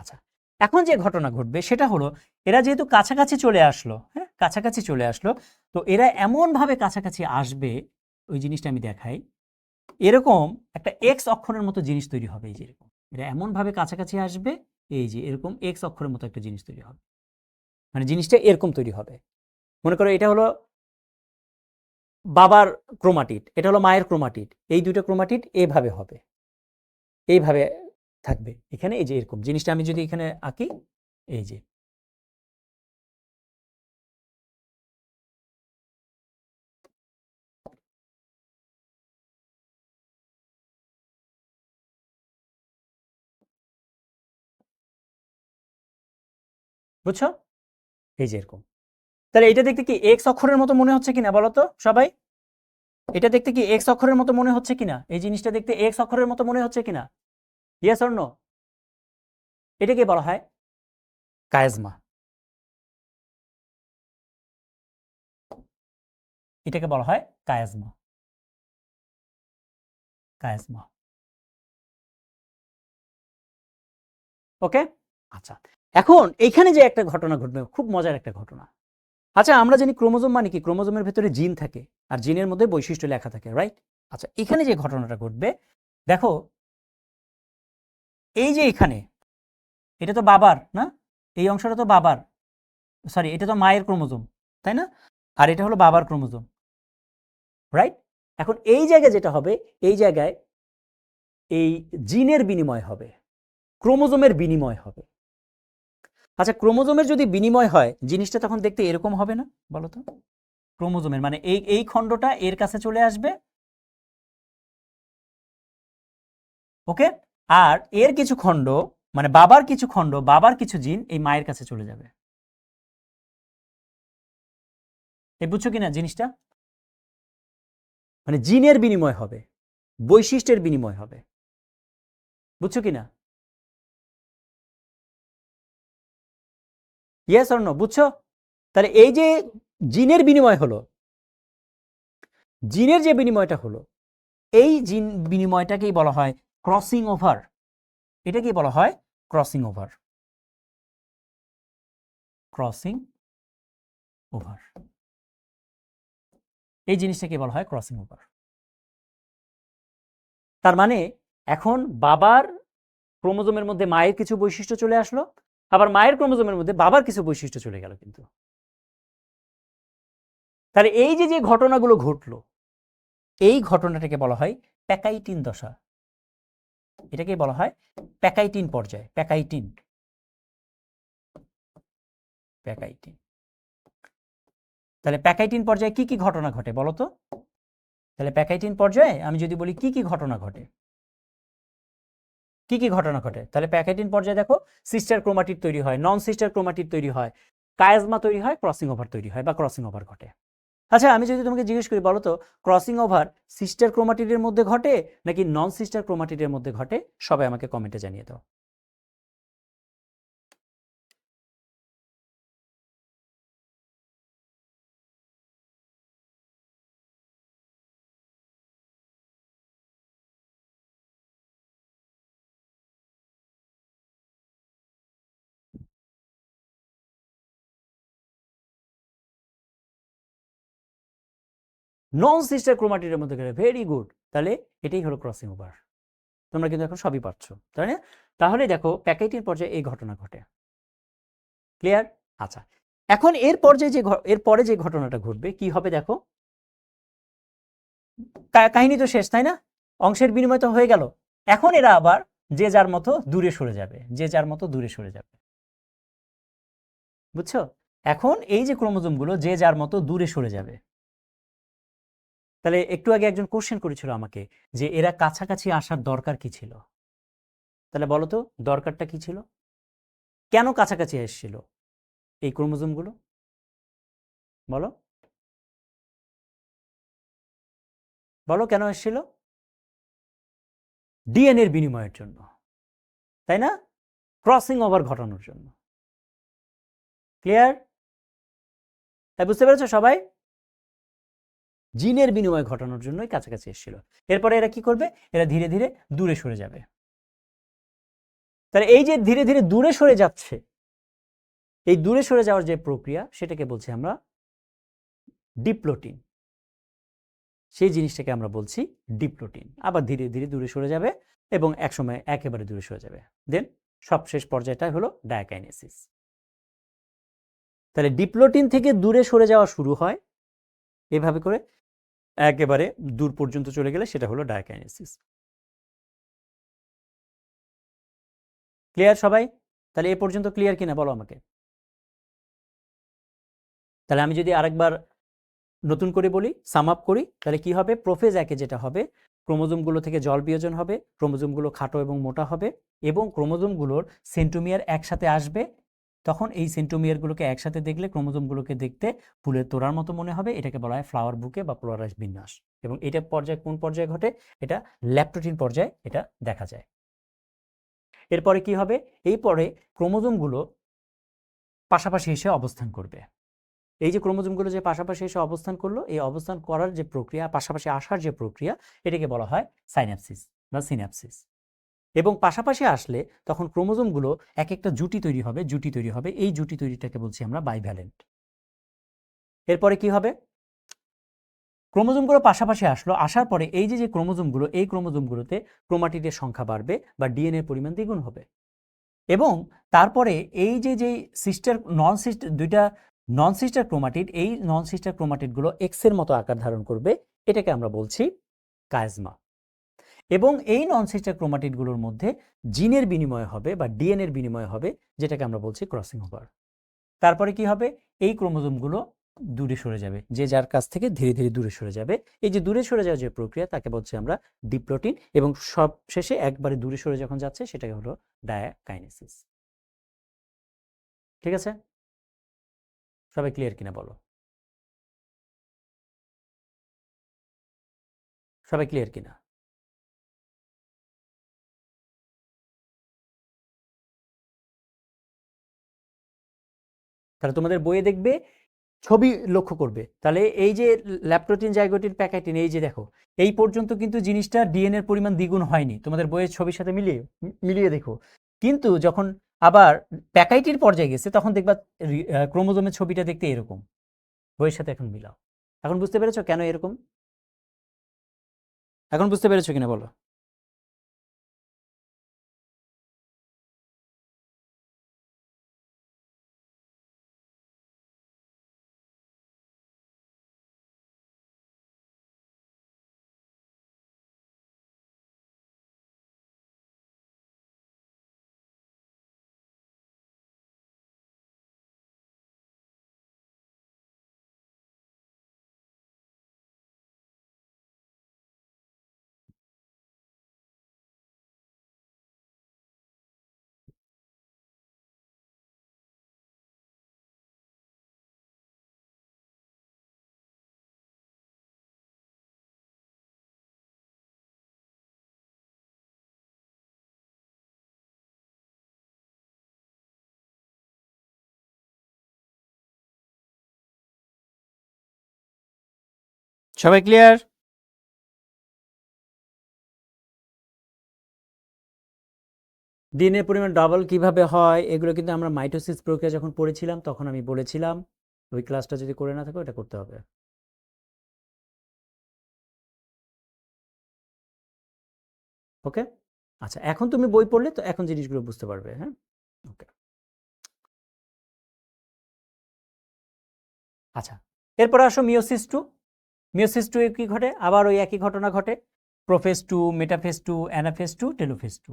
আচ্ছা, এখন যে ঘটনা ঘটবে সেটা হলো এরা যেহেতু কাছাকাছি চলে আসলো, হ্যাঁ কাছাকাছি চলে আসলো, তো এরা এমনভাবে কাছাকাছি আসবে, ওই জিনিসটা আমি দেখাই, এরকম একটা এক্স অক্ষরের মতো জিনিস তৈরি হবে। এই যে এরকম এরা এমনভাবে কাছাকাছি আসবে, এই যে এরকম এক্স অক্ষরের মতো একটা জিনিস তৈরি হবে, মানে জিনিসটা এরকম তৈরি হবে। মনে করো এটা হলো বাবার ক্রোমাটিড, এটা হলো মায়ের ক্রোমাটিড, এই দুটো ক্রোমাটিড এইভাবে হবে, এইভাবে থাকবে এখানে। এই যে এরকম জিনিসটা আমি যদি এখানে আঁকি, এই যে বুঝছো, এই যে এরকম। তাহলে এটা দেখতে কি এক্স অক্ষরের মতো মনে হচ্ছে কিনা বলো তো সবাই? এটা দেখতে কি এক্স অক্ষরের মতো মনে হচ্ছে কিনা? এই জিনিসটা দেখতে এক্স অক্ষরের মতো মনে হচ্ছে কিনা? Yes or no? এটাকে বলা হয় কায়াজমা। এটাকে বলা হয় কায়াজমা। কায়াজমা। ওকে, আচ্ছা, এখন এইখানে যে একটা ঘটনা ঘটবে, খুব মজার একটা ঘটনা। আচ্ছা, আমরা জানি ক্রোমোজোম মানে কি, ক্রোমোজোমের ভেতরে জিন থাকে আর জিনের মধ্যে বৈশিষ্ট্য লেখা থাকে, রাইট? আচ্ছা, এখানে যে ঘটনাটা ঘটবে দেখো, এই যে এখানে এটা তো বাবার না, এই অংশটা তো বাবার, সরি এটা তো মায়ের ক্রোমোজোম, তাই না? আর এটা হলো বাবার ক্রোমোজোম, রাইট? এখন এই জায়গায় যেটা হবে, এই জায়গায় এই জিনের বিনিময় হবে, ক্রোমোজোমের বিনিময় হবে। আচ্ছা, ক্রোমোজোমের যদি বিনিময় হয় জিনিসটা তখন দেখতে এরকম হবে না বলো তো? ক্রোমোজোমের মানে এই খণ্ডটা এর কাছে চলে আসবে, ওকে, আর এর কিছু খণ্ড মানে বাবার কিছু খণ্ড, বাবার কিছু জিন এই মায়ের কাছে চলে যাবে। এই বুঝছো কিনা জিনিসটা? মানে জিনের বিনিময় হবে, বৈশিষ্ট্যের বিনিময় হবে, বুঝছো কিনা? Yes or no? বুঝছো? তাহলে এই যে জিনের বিনিময় হলো, জিনের যে বিনিময়টা হলো, এই জিন বিনিময়টাকেই বলা হয় ক্রসিং ওভার। এটাকেই বলা হয় ক্রসিং ওভার। ক্রসিং ওভার, এই জিনিসটাকে বলা হয় ক্রসিং ওভার। তার মানে এখন বাবার ক্রোমোজোমের মধ্যে মায়ের কিছু বৈশিষ্ট্য চলে আসলো, আবার মায়ের ক্রোমোজোমের মধ্যে বাবার কিছু বৈশিষ্ট্য চলে গেল কিন্তু। তাহলে এই যে যে ঘটনাগুলো ঘটলো, এই ঘটনাটাকে বলা হয় প্যাকাইটিন দশা। এটাকে বলা হয় প্যাকাইটিন পর্যায়, প্যাকাইটিন। প্যাকাইটিন। তাহলে প্যাকাইটিন পর্যায়ে কি কি ঘটনা ঘটে বলো তো? তাহলে প্যাকাইটিন পর্যায়ে আমি যদি বলি কি কি ঘটনা ঘটে, কি কি ঘটনা ঘটে, তাহলে প্যাকাইটিন পর্যায়ে দেখো সিস্টার ক্রোমাটিড তৈরি হয়, নন সিস্টার ক্রোমাটিড তৈরি হয়, কায়াজমা তৈরি হয়, ক্রসিং ওভার তৈরি হয় বা ক্রসিং ওভার ঘটে। আচ্ছা, আমি যদি তোমাকে জিজ্ঞেস করি বলো তো ক্রসিং ওভার সিস্টার ক্রোমাটিডের মধ্যে ঘটে নাকি নন সিস্টার ক্রোমাটিডের মধ্যে ঘটে? সবাই আমাকে কমেন্টে জানিয়ে দাও। নন সিস্টার ক্রোমাটিডের মধ্যে ঘটে, ভেরি গুড। তাহলে এটাই হলো ক্রসিং ওভার। তোমরা কিন্তু এখন সবই পারছো, তাই না? তাহলে দেখো প্যাকাইটিন পর্যায়ে এই ঘটনা ঘটে। ক্লিয়ার? আচ্ছা, এখন এর পর্যায়ে যে এর পরে যে ঘটনাটা ঘটবে কি হবে দেখো, কাহিনী তো শেষ, তাই না? অংশের বিনিময় তো হয়ে গেল। এখন এরা আবার যে যার মতো দূরে সরে যাবে, যে যার মতো দূরে সরে যাবে, বুঝছো? এখন এই যে ক্রোমোজোমগুলো যে যার মতো দূরে সরে যাবে। তাহলে একটু আগে একজন কোশ্চেন করেছিল আমাকে যে এরা কাছাকাছি আসার দরকার কি ছিল? তাহলে বলো তো দরকারটা কি ছিল? কেন কাছাকাছি এসেছিল এই ক্রোমোজোমগুলো? বলো বলো কেন এসেছিল? ডিএনএর বিনিময়ের জন্য, তাই না? ক্রসিং ওভার ঘটানোর জন্য। ক্লিয়ার? তাই বুঝতে পেরেছো সবাই? জিনের বিনিময় ঘটানোর জন্যই কাছাকাছি এসেছিল। এরপরে এরা কি করবে? এরা ধীরে ধীরে দূরে সরে যাবে। তাহলে এই যে ধীরে ধীরে দূরে সরে যাচ্ছে, এই দূরে সরে যাওয়ার যে প্রক্রিয়া সেটাকে বলছি আমরা ডিপ্লোটিন। সেই জিনিসটাকে আমরা বলছি ডিপ্লোটিন। আবার ধীরে ধীরে দূরে সরে যাবে এবং একসময় একেবারে দূরে সরে যাবে। দেন সবশেষ পর্যায়টা হলো ডায়াকাইনেসিস। তাহলে ডিপ্লোটিন থেকে দূরে সরে যাওয়া শুরু হয় এভাবে করে, একেবারে দূর পর্যন্ত চলে গেলে সেটা হলো ডায়াকাইনেসিস। ক্লিয়ার সবাই? তাহলে এ পর্যন্ত ক্লিয়ার কিনা বলো আমাকে। তাহলে আমি যদি আরেকবার নতুন করে বলি, সাম আপ করি, তাহলে কি হবে? প্রোফেজ একে যেটা হবে, ক্রোমোজোমগুলো থেকে জল বিয়োজন হবে, ক্রোমোজোমগুলো খাটো এবং মোটা হবে এবং ক্রোমোজোমগুলোর সেন্ট্রোমিয়ার একসাথে আসবে। তখন এই সেন্ট্রোমিয়ারগুলোকে একসাথে দেখলে ক্রোমোজোমগুলোকে দেখতে ফুলের তোড়ার মতো মনে হবে। এটাকে বলা হয় ফ্লাওয়ার বুকে বা পোলারাইজ বিন্যাস। এবং এটা পর্যায়ে কোন পর্যায়ে ঘটে? এটা ল্যাপ্টোটিন পর্যায়ে এটা দেখা যায়। এরপরে কি হবে? এই পরে ক্রোমোজোমগুলো পাশাপাশি এসে অবস্থান করবে। এই যে ক্রোমোজোমগুলো যে পাশাপাশি এসে অবস্থান করলো, এই অবস্থান করার যে প্রক্রিয়া, পাশাপাশি আসার যে প্রক্রিয়া, এটাকে বলা হয় সাইন্যাপসিস বা সিন্যাপসিস। এবং পাশাপাশি আসলে তখন ক্রোমোজোমগুলো এক একটা জুটি তৈরি হবে, জুটি তৈরি হবে। এই জুটি তৈরিটাকে বলছি আমরা বাইভ্যালেন্ট। এরপরে কি হবে? ক্রোমোজোমগুলো পাশাপাশি আসলো, আসার পরে এই যে ক্রোমোজোমগুলো, এই ক্রোমোজোমগুলোতে ক্রোমাটিডের সংখ্যা বাড়বে বা ডিএনএর পরিমাণ দ্বিগুণ হবে। এবং তারপরে এই যে সিস্টার নন সিস্টার দুইটা নন সিস্টার ক্রোমাটিড, এই নন সিস্টার ক্রোমাটিডগুলো এক্সের মতো আকার ধারণ করবে। এটাকে আমরা বলছি কাইজমা। এবং এই নন সিস্টার ক্রোমাটিডগুলোর মধ্যে জিনের বিনিময় হবে বা ডিএনএর বিনিময় হবে, যেটাকে আমরা বলছি ক্রসিং ওভার। তারপরে কি হবে? এই ক্রোমোজোমগুলো দূরে সরে যাবে, যে যার কাছ থেকে ধীরে ধীরে দূরে সরে যাবে। এই যে দূরে সরে যাওয়ার যে প্রক্রিয়া, তাকে বলছি আমরা ডিপ্লোটিন। এবং সব শেষে একবারে দূরে সরে যখন যাচ্ছে, সেটাকে হলো ডায়াকাইনেসিস। ঠিক আছে? সবাই ক্লিয়ার কিনা বলো? সবাই ক্লিয়ার কিনা? তাহলে তোমাদের বইয়ে দেখবে ছবি লক্ষ্য করবে। তাহলে এই যে ল্যাপ্টোটিন, জাইগোটিন, প্যাকাইটিন, এই যে দেখো, এই পর্যন্ত কিন্তু জিনিসটা ডিএনএর পরিমাণ দ্বিগুণ হয়নি। তোমাদের বইয়ের ছবির সাথে মিলিয়ে দেখো। কিন্তু যখন আবার প্যাকাইটির পর্যায়ে গেছে, তখন দেখবা ক্রোমোজোমের ছবিটা দেখতে এরকম। বইয়ের সাথে এখন মিলাও। এখন বুঝতে পেরেছো কেন এরকম? এখন বুঝতে পেরেছো কিনা বলো? সবাই ক্লিয়ার? ডিএনএর পরিমাণ ডাবল কিভাবে হয়, এগুলো কিন্তু আমরা মাইটোসিস প্রক্রিয়া যখন পড়েছিলাম তখন আমি বলেছিলাম। ওই ক্লাসটা যদি করে না থাকো, এটা করতে হবে। ওকে? আচ্ছা, এখন তুমি বই পড়লে তো এখন জিনিসগুলো বুঝতে পারবে। হ্যাঁ, ওকে। আচ্ছা, এরপরে আসো মিওসিস টু। মিওসিস টু এ কি ঘটে? আবার ওই একই ঘটনা ঘটে। Prophase two, metaphase two, anaphase two, telophase two,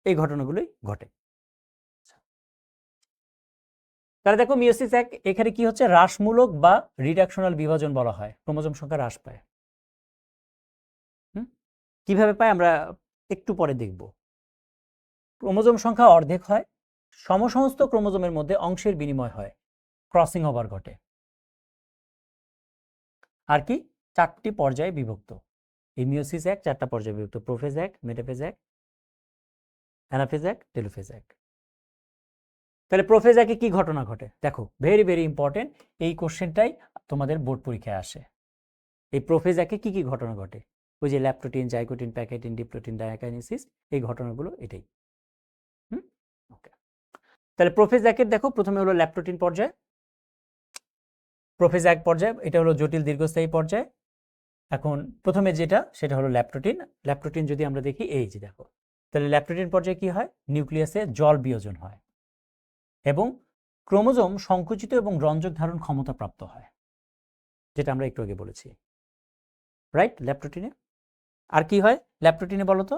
এই ঘটনাগুলোই ঘটে। তাহলে দেখো মিওসিস এক এখানে কি হচ্ছে, হ্রাসমূলক বা রিডাকশনাল বিভাজন বলা হয়, ক্রোমোজোম সংখ্যা হ্রাস পায়। কিভাবে পায় আমরা একটু পরে দেখব। ক্রোমোজোম সংখ্যা অর্ধেক হয়, সমসমস্ত ক্রোমোজোমের মধ্যে অংশের বিনিময় হয়, ক্রসিং ওভার ঘটে। আর কি 4টি পর্যায়ে বিভক্ত। এই মিওসিস এক 4টা পর্যায়ে বিভক্ত, প্রোফেজ এক, মেটাফেজ এক, অ্যানাফেজ এক, টেলোফেজ এক। তাহলে প্রোফেজ একে কি ঘটনা ঘটে দেখো, ভেরি ভেরি ইম্পর্টেন্ট, এই কোশ্চেনটাই তোমাদের বোর্ড পরীক্ষায় আসে। এই প্রোফেজ একে কি কি ঘটনা ঘটে, ওই যে ল্যাপ্টোটিন, জাইগোটিন, প্যাকেটিন, ডিপ্লোটিন, ডায়াকাইনেসিস, এই ঘটনাগুলো এটাই। ওকে, তাহলে প্রোফেজ একের দেখো প্রথমে হলো ল্যাপ্টোটিন পর্যায়, প্রোফেজ এক পর্যায়, এটা হলো জটিল দীর্ঘস্থায়ী পর্যায়। এখন প্রথমে যেটা সেটা হলো ল্যাপ্টোটিন। ল্যাপ্টোটিন যদি আমরা দেখি এই যে দেখো, তাহলে ল্যাপ্টোটিন পর্যায়ে কি হয়, নিউক্লিয়াসে জল বিয়োজন হয় এবং ক্রোমোজোম সংকুচিত এবং রঞ্জক ধারণ ক্ষমতা প্রাপ্ত হয়, যেটা আমরা একটু আগে বলেছি, রাইট। ল্যাপ্টোটিনে আর কি হয়, ল্যাপ্টোটিনে বলো তো,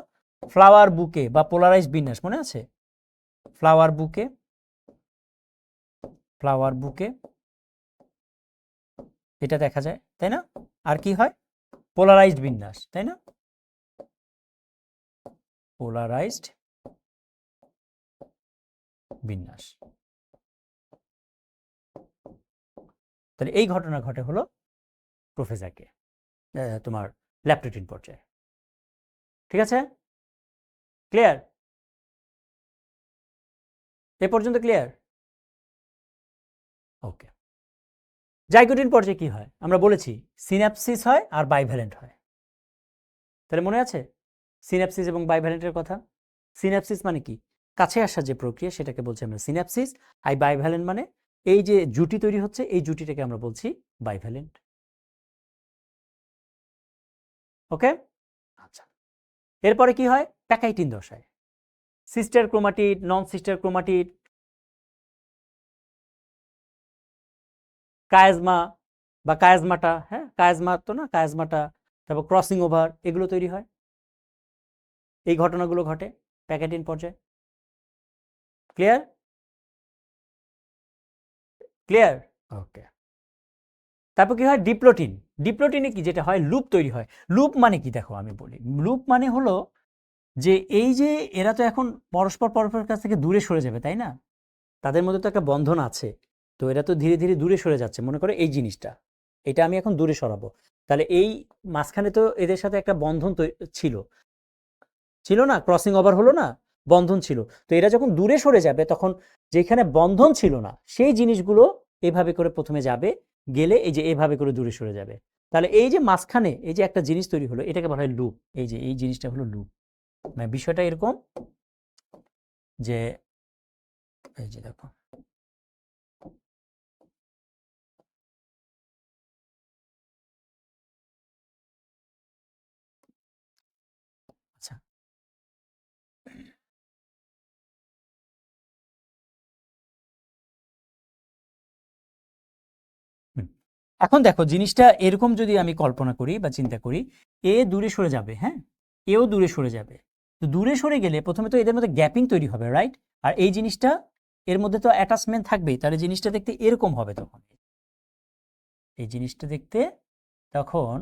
ফ্লাওয়ার বুকে বা পোলারাইজ বিন্যাস মনে আছে, ফ্লাওয়ার বুকে, ফ্লাওয়ার বুকে এটা দেখা যায়, তাই না। আর কি হয়, পোলারাইজড বিন্যাস, তাই না, পোলারাইজড বিন্যাস। তাহলে এই ঘটনা ঘটে হলো প্রোফেজ একে, তোমার ল্যাপ্টোটিন পর্যায়ে। ঠিক আছে, ক্লিয়ার, এ পর্যন্ত ক্লিয়ার। ওকে, জাইগোটিন পর্যায়ে কি হয় আমরা বলেছি, সিন্যাপসিস হয় আর বাইভ্যালেন্ট হয়। তাহলে মনে আছে সিন্যাপসিস এবং বাইভ্যালেন্টের কথা। সিন্যাপসিস মানে কি, কাছে আসার যে প্রক্রিয়া সেটাকে বলছি আমরা সিন্যাপসিস, আর বাইভ্যালেন্ট মানে এই যে জুটি তৈরি হচ্ছে এই জুটিটাকে আমরা বলছি বাইভ্যালেন্ট। ওকে, আচ্ছা, এরপরে কি হয়, প্যাকাইটিন দশায়, sister chromatid, non sister chromatid, chiasma বা কায়াজমাটা, হ্যাঁ কায়াজমা তো না, কায়াজমাটা, তারপর ক্রসিং ওভার, এগুলো তৈরি হয়, এই ঘটনাগুলো ঘটে প্যাকাইটিন পর্যায়ে। ক্লিয়ার, ক্লিয়ার, ওকে। তারপর কি হয়, ডিপ্লোটিন। ডিপ্লোটিনে কি যেটা হয়, লুপ তৈরি হয়। লুপ মানে কি দেখো আমি বলি, লুপ মানে হলো যে এই যে এরা তো এখন পরস্পর পরস্পরের কাছ থেকে দূরে সরে যাবে, তাই না, তাদের মধ্যে তো একটা বন্ধন আছে, তো এরা তো ধীরে ধীরে দূরে সরে যাচ্ছে, মনে করে এই জিনিসটা, এটা আমি এখন দূরে সরাবো, তাহলে এই মাঝখানে তো এদের সাথে একটা বন্ধন ছিল, ছিল না, ক্রসিং ওভার হলো না, বন্ধন ছিল, তো এরা যখন দূরে সরে যাবে তখন যেখানে বন্ধন ছিল না সেই জিনিসগুলো এভাবে করে প্রথমে যাবে, গেলে এই যে এভাবে করে দূরে সরে যাবে, তাহলে এই যে মাঝখানে এই যে একটা জিনিস তৈরি হলো এটাকে বলা হয় লুপ, এই যে এই জিনিসটা হলো লুপ। মানে বিষয়টা এরকম যে এই যে দেখো, আচ্ছা এখন দেখো জিনিসটা এরকম যদি আমি কল্পনা করি বা চিন্তা করি, এ দূরে সরে যাবে, হ্যাঁ এও দূরে সরে যাবে, তো দূরে সরে গেলে প্রথমে তো এদের মধ্যে গ্যাপিং তৈরি হবে, রাইট, আর এই জিনিসটা এর মধ্যে তো অ্যাটাচমেন্ট থাকবেই, তাহলে জিনিসটা দেখতে এরকম হবে, তখন এই জিনিসটা দেখতে তখন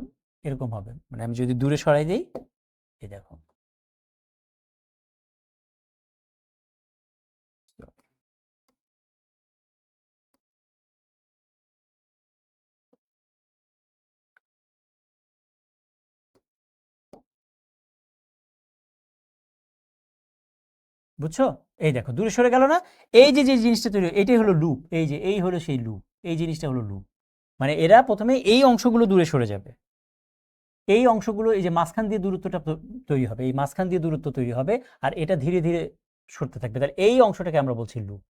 এরকম হবে, মানে আমি যদি দূরে সরাই দিই, এই দেখো, বুঝছো, এই দেখো দূরে সরে গেল না, এই যে যে জিনিসটা তৈরি এটাই হলো লুপ, এই যে এই হলো সেই লুপ, এই জিনিসটা হলো লুপ, মানে এরা প্রথমে এই অংশগুলো দূরে সরে যাবে, এই অংশগুলো এই যে মাঝখান দিয়ে দূরত্বটা তৈরি হবে, এই মাঝখান দিয়ে দূরত্ব তৈরি হবে, আর এটা ধীরে ধীরে সরতে থাকবে, তাহলে এই অংশটাকে আমরা বলছি লুপ,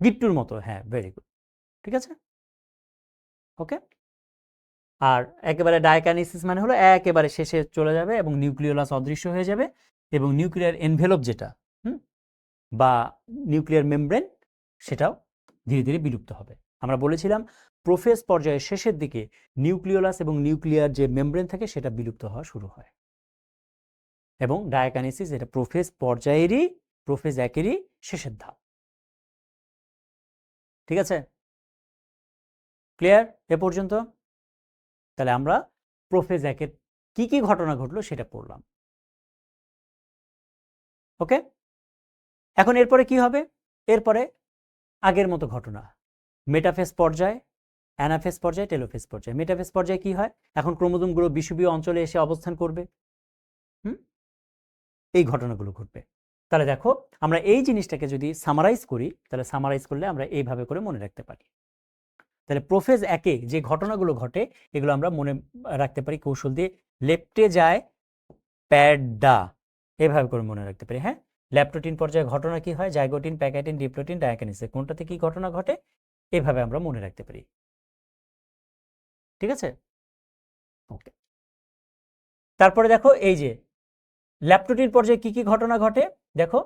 গিট্টুর মতো, হ্যাঁ ভেরি গুড, ঠিক আছে, ওকে। আর একেবারে ডায়াকাইনেসিস মানে হলো একেবারে শেষে চলে যাবে এবং নিউক্লিওলাস অদৃশ্য হয়ে যাবে এবং নিউক্লিয়ার এনভেলপ যেটা বা নিউক্লিয়ার মেমব্রেন সেটাও ধীরে ধীরে বিলুপ্ত হবে। আমরা বলেছিলাম প্রোফেজ পর্যায়ের শেষের দিকে নিউক্লিওলাস এবং নিউক্লিয়ার যে মেমব্রেন থাকে সেটা বিলুপ্ত হওয়া শুরু হয়, এবং ডায়াকাইনেসিস এটা প্রোফেজ পর্যায়েরই, প্রোফেজ একেরই শেষের ধাপ। ঠিক আছে? ক্লিয়ার এ পর্যন্ত? তাহলে আমরা প্রোফেজ একের কি কি ঘটনা ঘটলো সেটা পড়লাম। ওকে, এখন এরপরে কি হবে? এরপরে আগের মতো ঘটনা, মেটাফেজ পর্যায়ে, অ্যানাফেজ পর্যায়ে, টেলোফেজ পর্যায়ে। মেটাফেজ পর্যায়ে কি হয়? এখন ক্রোমোজোমগুলো বিষুবীয় অঞ্চলে এসে অবস্থান করবে। হুম, এই ঘটনাগুলো ঘটবে। তাহলে দেখো, আমরা এই জিনিসটাকে যদি সামারাইজ করি, তাহলে সামারাইজ করলে আমরা এইভাবে করে মনে রাখতে পারি। তাহলে প্রোফেজ একে যে ঘটনাগুলো ঘটে এগুলো আমরা মনে রাখতে পারি কৌশল দিয়ে, লেপ্টে যায় প্যাডা, এভাবে করে মনে রাখতে পারি। হ্যাঁ, ল্যাপ্টোটিন পর্যায়ে ঘটনা কি হয়? জাইগোটিন, প্যাকাইটিন, ডিপ্লোটিন, ডায়াকাইনেসিস, কোনটাতে কি ঘটনা ঘটে, এভাবে আমরা মনে রাখতে পারি। ঠিক আছে? ওকে, তারপরে দেখো এই যে ল্যাপ্টোটিন পর্যায়ে কি কি ঘটনা ঘটে, দেখো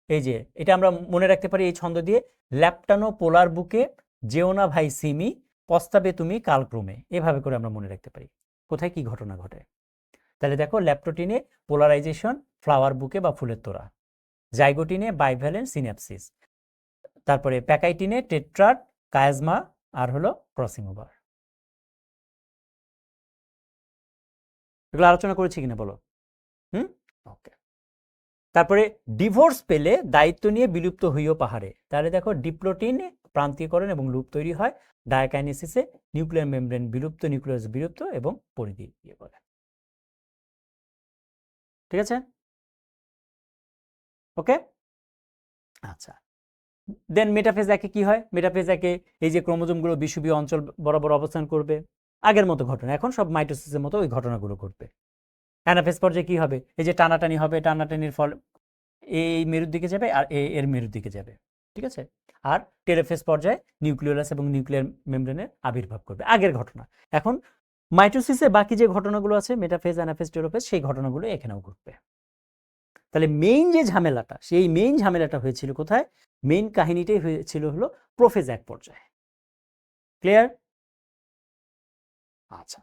এই যে এটা আমরা মনে রাখতে পারি এই ছন্দ দিয়ে, ল্যাপটানো পোলার বুকে যেও না ভাই সিমি, পস্তাবে তুমি কালক্রমে, এভাবে করে আমরা মনে রাখতে পারি কোথায় কি ঘটনা ঘটে। তাহলে দেখো, ল্যাপ্টোটিনে পোলারাইজেশন, ফ্লাওয়ার বুকে বা ফুলের তোড়া, জাইগোটিনে বাইভ্যালেন্ট সিন্যাপসিস, তারপরে প্যাকাইটিনে টেট্রাট কায়াজমা, আর হলো ক্রসিং ওভার। এগুলো আলোচনা করেছি কিনা বলো? হুম, ওকে। তারপরে ডিভোর্স পেলে দায়িত্ব নিয়ে বিলুপ্ত হইও পাহাড়ে, তাহলে দেখো ডিপ্লোটিনে প্রান্তীয়করণ এবং লুপ তৈরি হয়, ডায়াকাইনেসিসে নিউক্লিয়ার মেমব্রেন বিলুপ্ত, নিউক্লিয়াস বিলুপ্ত এবং পরিধি ইয়ে বলে। ঠিক আছে? ওকে, আচ্ছা। দেন মেটাফেজ একে কি হয়? মেটাফেজ একে এই যে ক্রোমোজোমগুলো বিষুবীয় অঞ্চল বরাবর অবস্থান করবে, আগের মতো ঘটনা, এখন সব মাইটোসিসের মতো ওই ঘটনাগুলো ঘটবে। অ্যানাফেজ পর্যায়ে কি হবে? এই যে টানাটানি হবে, টানাটানির ফল এই মেরুর দিকে যাবে আর এর মেরুর দিকে যাবে। ঠিক আছে? আর টেলোফেজ পর্যায়ে নিউক্লিওলাস এবং নিউক্লিয়ার মেমব্রেনের আবির্ভাব করবে, আগের ঘটনা। এখন মাইটোসিসে বাকি যে ঘটনাগুলো আছে, মেটাফেজ, অ্যানাফেজ, টেলোফেজ, সেই ঘটনাগুলো এখানেও ঘটবে। তাহলে মেইন যে ঝামেলাটা, সেই মেইন ঝামেলাটা হয়েছিল কোথায়? মেইন কাহিনীটাই হয়েছিল হলো প্রোফেজ এক পর্যায়ে। ক্লিয়ার? আচ্ছা,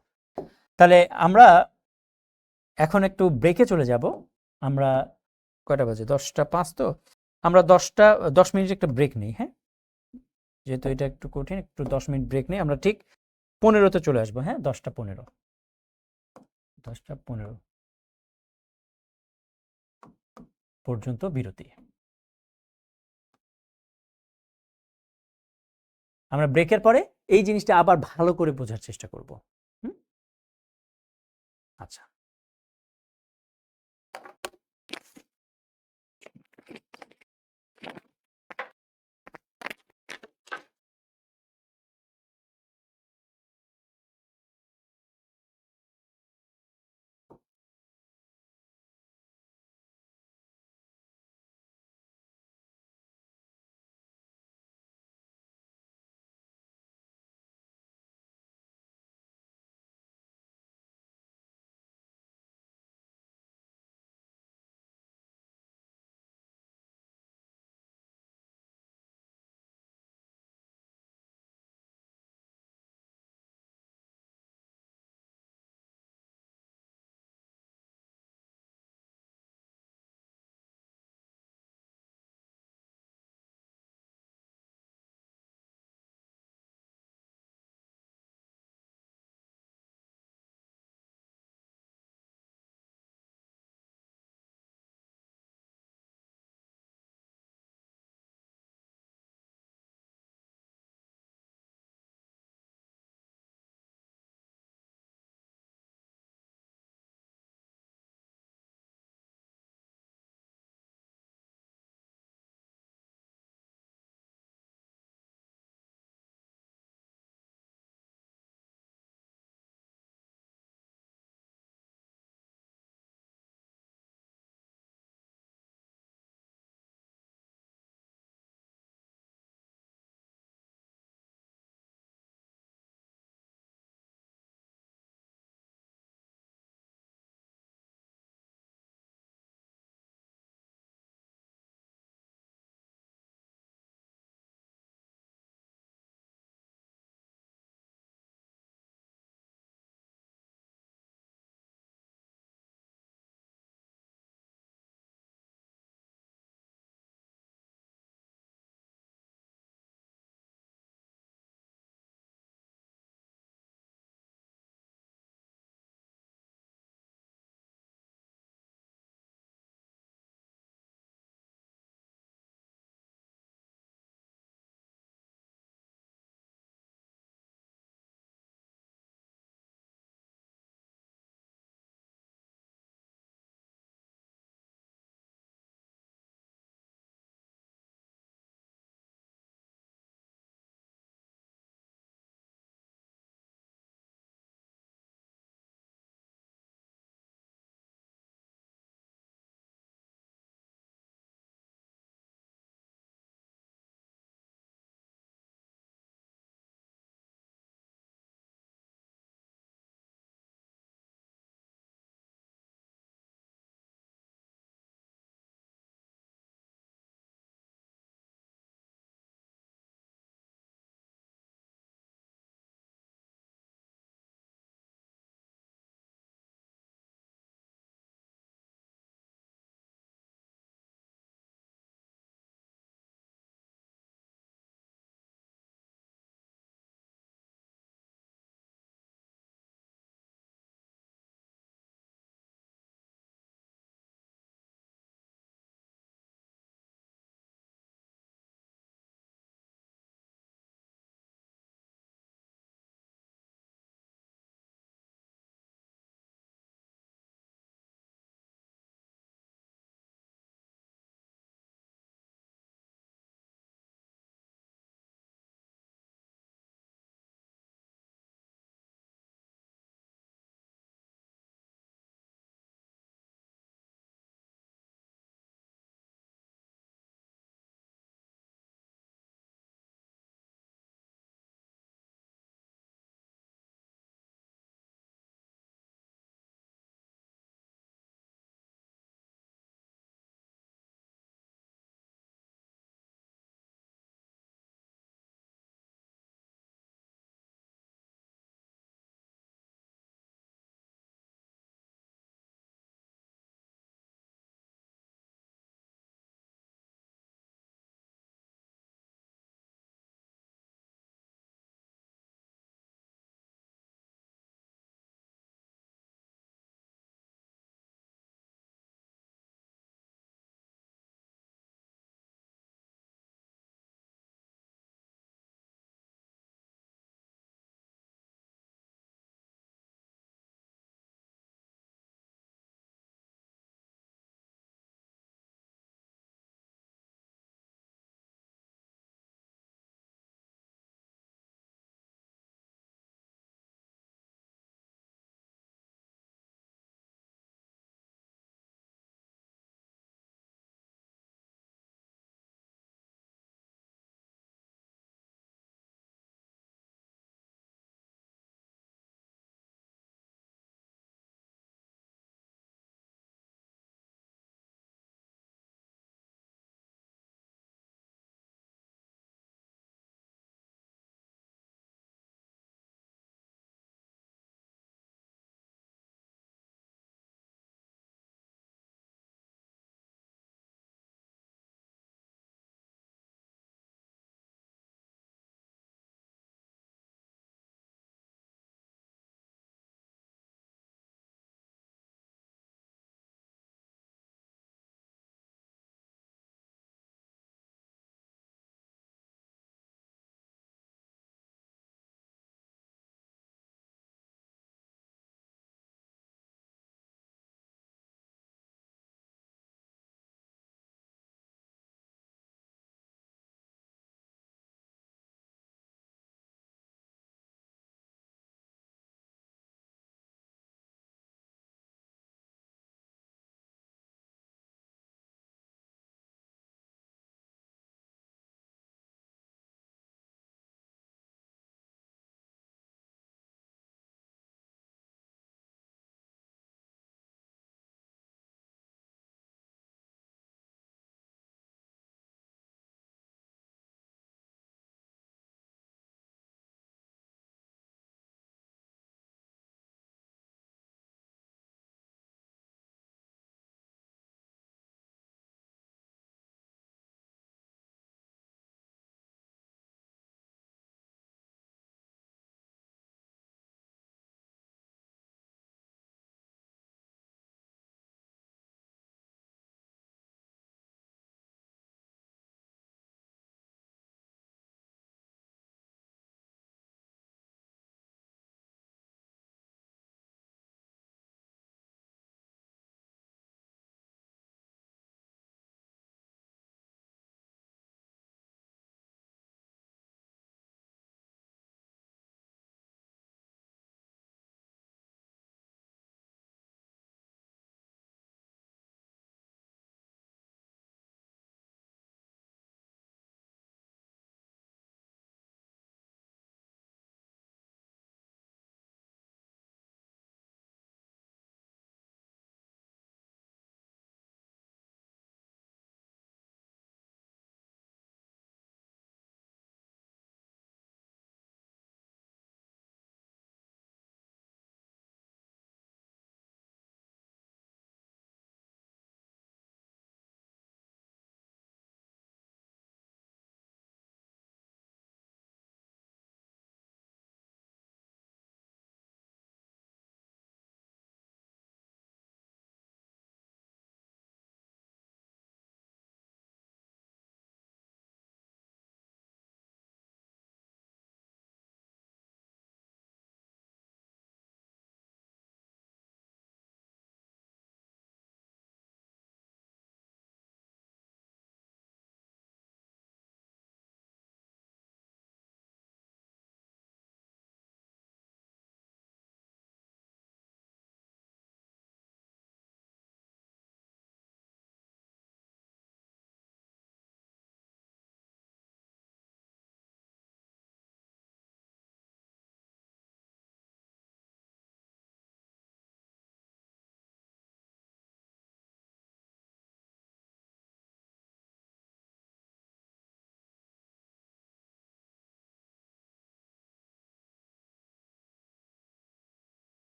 তাহলে আমরা এখন একটু ব্রেকে চলে যাব। আমরা কয়টা বাজে? 10:05 তো। আমরা 10 মিনিট একটা ব্রেক নেই। হ্যাঁ, যেহেতু এটা একটু কঠিন, একটু 10 মিনিট ব্রেক নেই। আমরা ঠিক 15তে চলে আসবো। হ্যাঁ, 10:15, 10:15 পর্যন্ত বিরতি। আমরা ব্রেকের পরে এই জিনিসটা আবার ভালো করে বোঝার চেষ্টা করব। হুম, আচ্ছা।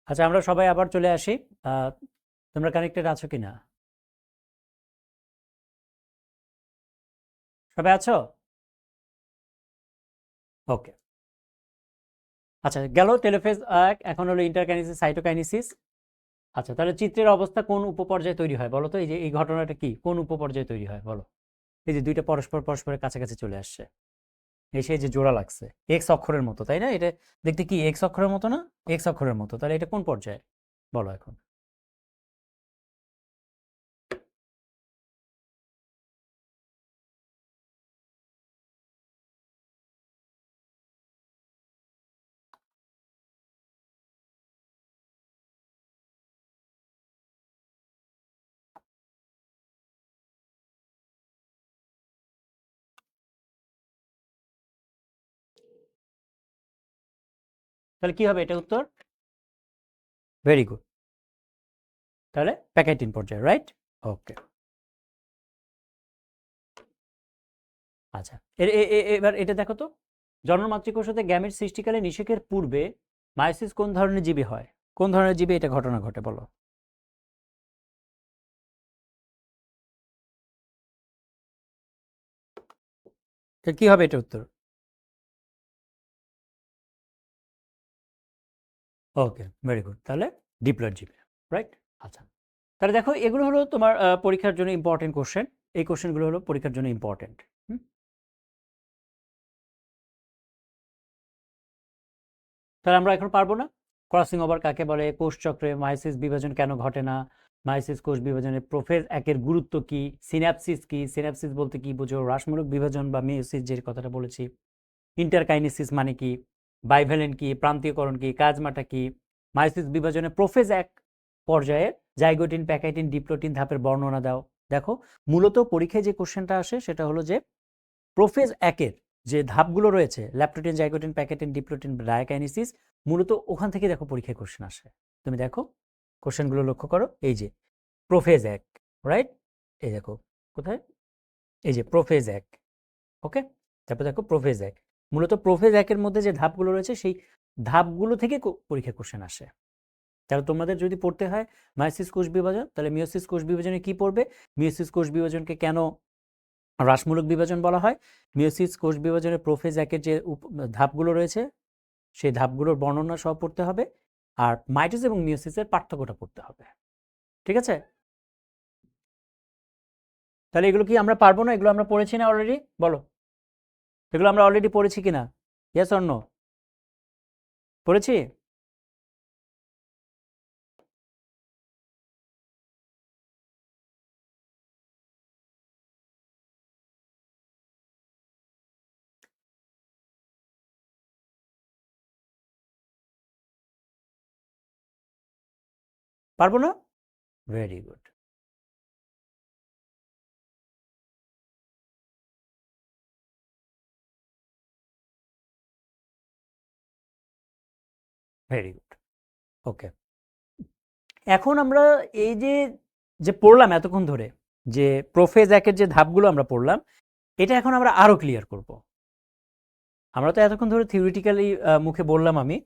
আচ্ছা, আমরা সবাই আবার চলে আসি। তোমরা কানেক্টেড আছো কিনা? সবাই আছো? ওকে। আচ্ছা, গেল টেলোফেজ 1, এখন হলো ইন্টারকাইনেসিস, সাইটোকাইনেসিস। আচ্ছা, তাহলে চিত্রের অবস্থা কোন উপপর্যায়ে তৈরি হয় বলো তো? এই যে এই ঘটনাটা কি, কোন উপপর্যায়ে তৈরি হয় বলো? এই যে দুইটা পরস্পরের কাছাকাছি চলে আসছে, এসে এই যে জোড়া লাগছে এক্স অক্ষরের মতো, তাই না? এটা দেখতে কি এক্স অক্ষরের মতো না? এক্স অক্ষরের মতো, তাহলে এটা কোন পর্যায়ে বলো এখন? তাহলে কি হবে এটা উত্তর? Very good. তাহলে প্যাকেটিন পর্যায়ে, রাইট? ওকে। আচ্ছা, এবার এটা দেখো তো, জন্মমাতৃকোষে গ্যামেট সৃষ্টিকালে নিষেকের পূর্বে মায়োসিস কোন ধরনের জীবে হয়? কোন ধরনের জীবে এটা ঘটনা ঘটে বলো? কি হবে এটা উত্তর? ওকে, ভেরি গুড। তাহলে ডিপ্লয়েড জীবে, রাইট? আচ্ছা, তাহলে দেখো এগুলো হলো তোমার পরীক্ষার জন্য ইম্পর্টেন্ট কোশ্চেন। এই কোশ্চেনগুলো হলো পরীক্ষার জন্য ইম্পর্টেন্ট। তাহলে আমরা এখন পারবো না? ক্রসিং ওভার কাকে বলে? কোষচক্রে মায়োসিস বিভাজন কেন ঘটে না? মায়োসিস কোষ বিভাজনে প্রোফেজ একের গুরুত্ব কি? সিন্যাপসিস কি? সিন্যাপসিস বলতে কি বোঝো? হ্রাসমূলক বিভাজন বা মেয়োসিস যে কথাটা বলেছি। ইন্টারকাইনেসিস মানে কি? বাইভ্যালেন্ট কি? প্রান্তীয়করণ কি? কাজমাটা কি? মায়োসিস বিভাজনে প্রোফেজ এক পর্যায়ে জাইগোটিন, প্যাকাইটিন, ডিপ্লোটিন ধাপের বর্ণনা দাও। দেখো, মূলত পরীক্ষায় যে কোশ্চেনটা আসে সেটা হলো যে প্রোফেজ একের যে ধাপগুলো রয়েছে, ল্যাপটোটিন, জাইগোটিন, প্যাকেটিন, ডিপ্লোটিন, ডায়াকাইনেসিস, মূলত ওখান থেকে দেখো পরীক্ষায় কোশ্চেন আসে। তুমি দেখো কোশ্চেনগুলো লক্ষ্য করো, এই যে প্রোফেজ এক, রাইট? এই দেখো কোথায়, এই যে প্রোফেজ এক। ওকে, তারপর দেখো প্রোফেজ এক, মূলত প্রোফেজ একের মধ্যে যে ধাপগুলো রয়েছে সেই ধাপগুলো থেকে পরীক্ষা কোশ্চেন আসে। তাহলে তোমাদের যদি পড়তে হয় মায়োসিস কোষ বিভাজন, তাহলে মিওসিস কোষ বিভাজনে কি পড়বে? মিওসিস কোষ বিভাজনকে কেন হ্রাসমূলক বিভাজন বলা হয়? মিওসিস কোষ বিভাজনের প্রোফেজ একের যে ধাপগুলো রয়েছে সেই ধাপগুলোর বর্ণনা সহ পড়তে হবে, আর মাইটোস এবং মিওসিসের পার্থক্যটা পড়তে হবে। ঠিক আছে? তাহলে এগুলো কি আমরা পারবো না? এগুলো আমরা পড়েছি না অলরেডি? বলো, এগুলো আমরা অলরেডি পড়েছি কিনা? Yes or no? পড়েছি? পারবো না? Very good, very good. Okay, এখন আমরা এই যে যে পড়লাম এতক্ষণ ধরে, যে প্রোফেজ একের যে ধাপগুলো আমরা পড়লাম, এটা এখন আমরা আরো ক্লিয়ার করব। আমরা তো এতক্ষণ ধরে থিওরিটিক্যালি মুখে বললাম আমি,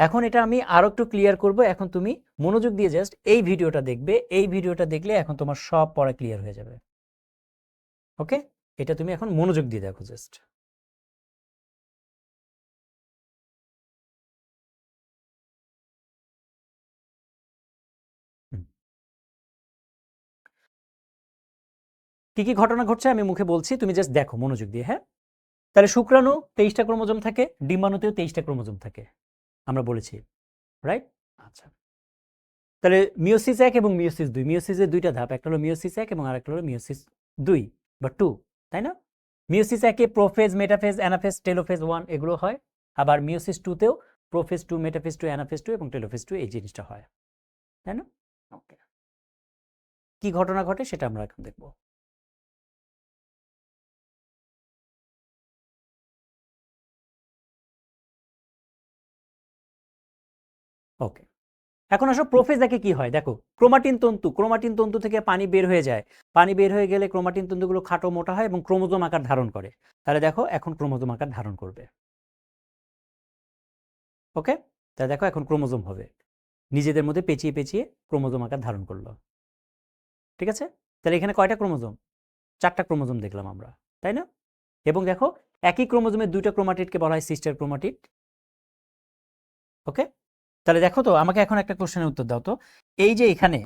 এখন এটা আমি আরো একটু ক্লিয়ার করব। এখন তুমি মনোযোগ দিয়ে জাস্ট এই ভিডিওটা দেখবে, এই ভিডিওটা দেখলে এখন তোমার সব পড়া ক্লিয়ার হয়ে যাবে। ওকে, এটা তুমি এখন মনোযোগ দিয়ে দেখো জাস্ট। কি কি ঘটনা ঘটছে আমি মুখে বলছি, তুমি জাস্ট দেখো মনোযোগ দিয়ে, হ্যাঁ? তাহলে শুক্রাণু 23টা ক্রোমোজোম থাকে, ডিম্বাণুতেও 23টা ক্রোমোজোম থাকে, আমরা বলেছি, রাইট? আচ্ছা, তাহলে মিওসিস এক এবং মিওসিস দুই, মিওসিসের দুইটা ধাপ, একটা হলো মিওসিস এক এবং আরেকটা হলো মিওসিস দুই বা টু, তাই না? মিওসিস একে prophase, metaphase, anaphase, telophase one এগুলো হয়। আবার মিওসিস টুতেও prophase two, metaphase two, anaphase two এবং টেলোফেজ টু এই জিনিসটা হয়, তাই না? ওকে, কি ঘটনা ঘটে সেটা আমরা এখন দেখব। ওকে, এখন আসো প্রোফেজ একে কি হয় দেখো, ক্রোমাটিন তন্তু থেকে পানি বের হয়ে যায়, পানি বের হয়ে গেলে ক্রোমাটিন তন্তুগুলো খাটো মোটা হয় এবং ক্রোমোজোম আকার ধারণ করে। তাহলে দেখো এখন ক্রোমোজোম আকার ধারণ করবে। ওকে, তাহলে দেখো এখন ক্রোমোজোম হবে, নিজেদের মধ্যে পেঁচিয়ে পেঁচিয়ে ক্রোমোজোম আকার ধারণ করলো। ঠিক আছে, তাহলে এখানে কয়টা ক্রোমোজোম? 4টা ক্রোমোজোম দেখলাম আমরা, তাই না? এবং দেখো একই ক্রোমোজোমের 2টা ক্রোমাটিডকে বলা হয় সিস্টার ক্রোমাটিড। ওকে, তাহলে দেখো তো আমাকে এখন একটা কোশ্চেনের উত্তর দাও তো, এই যে এখানে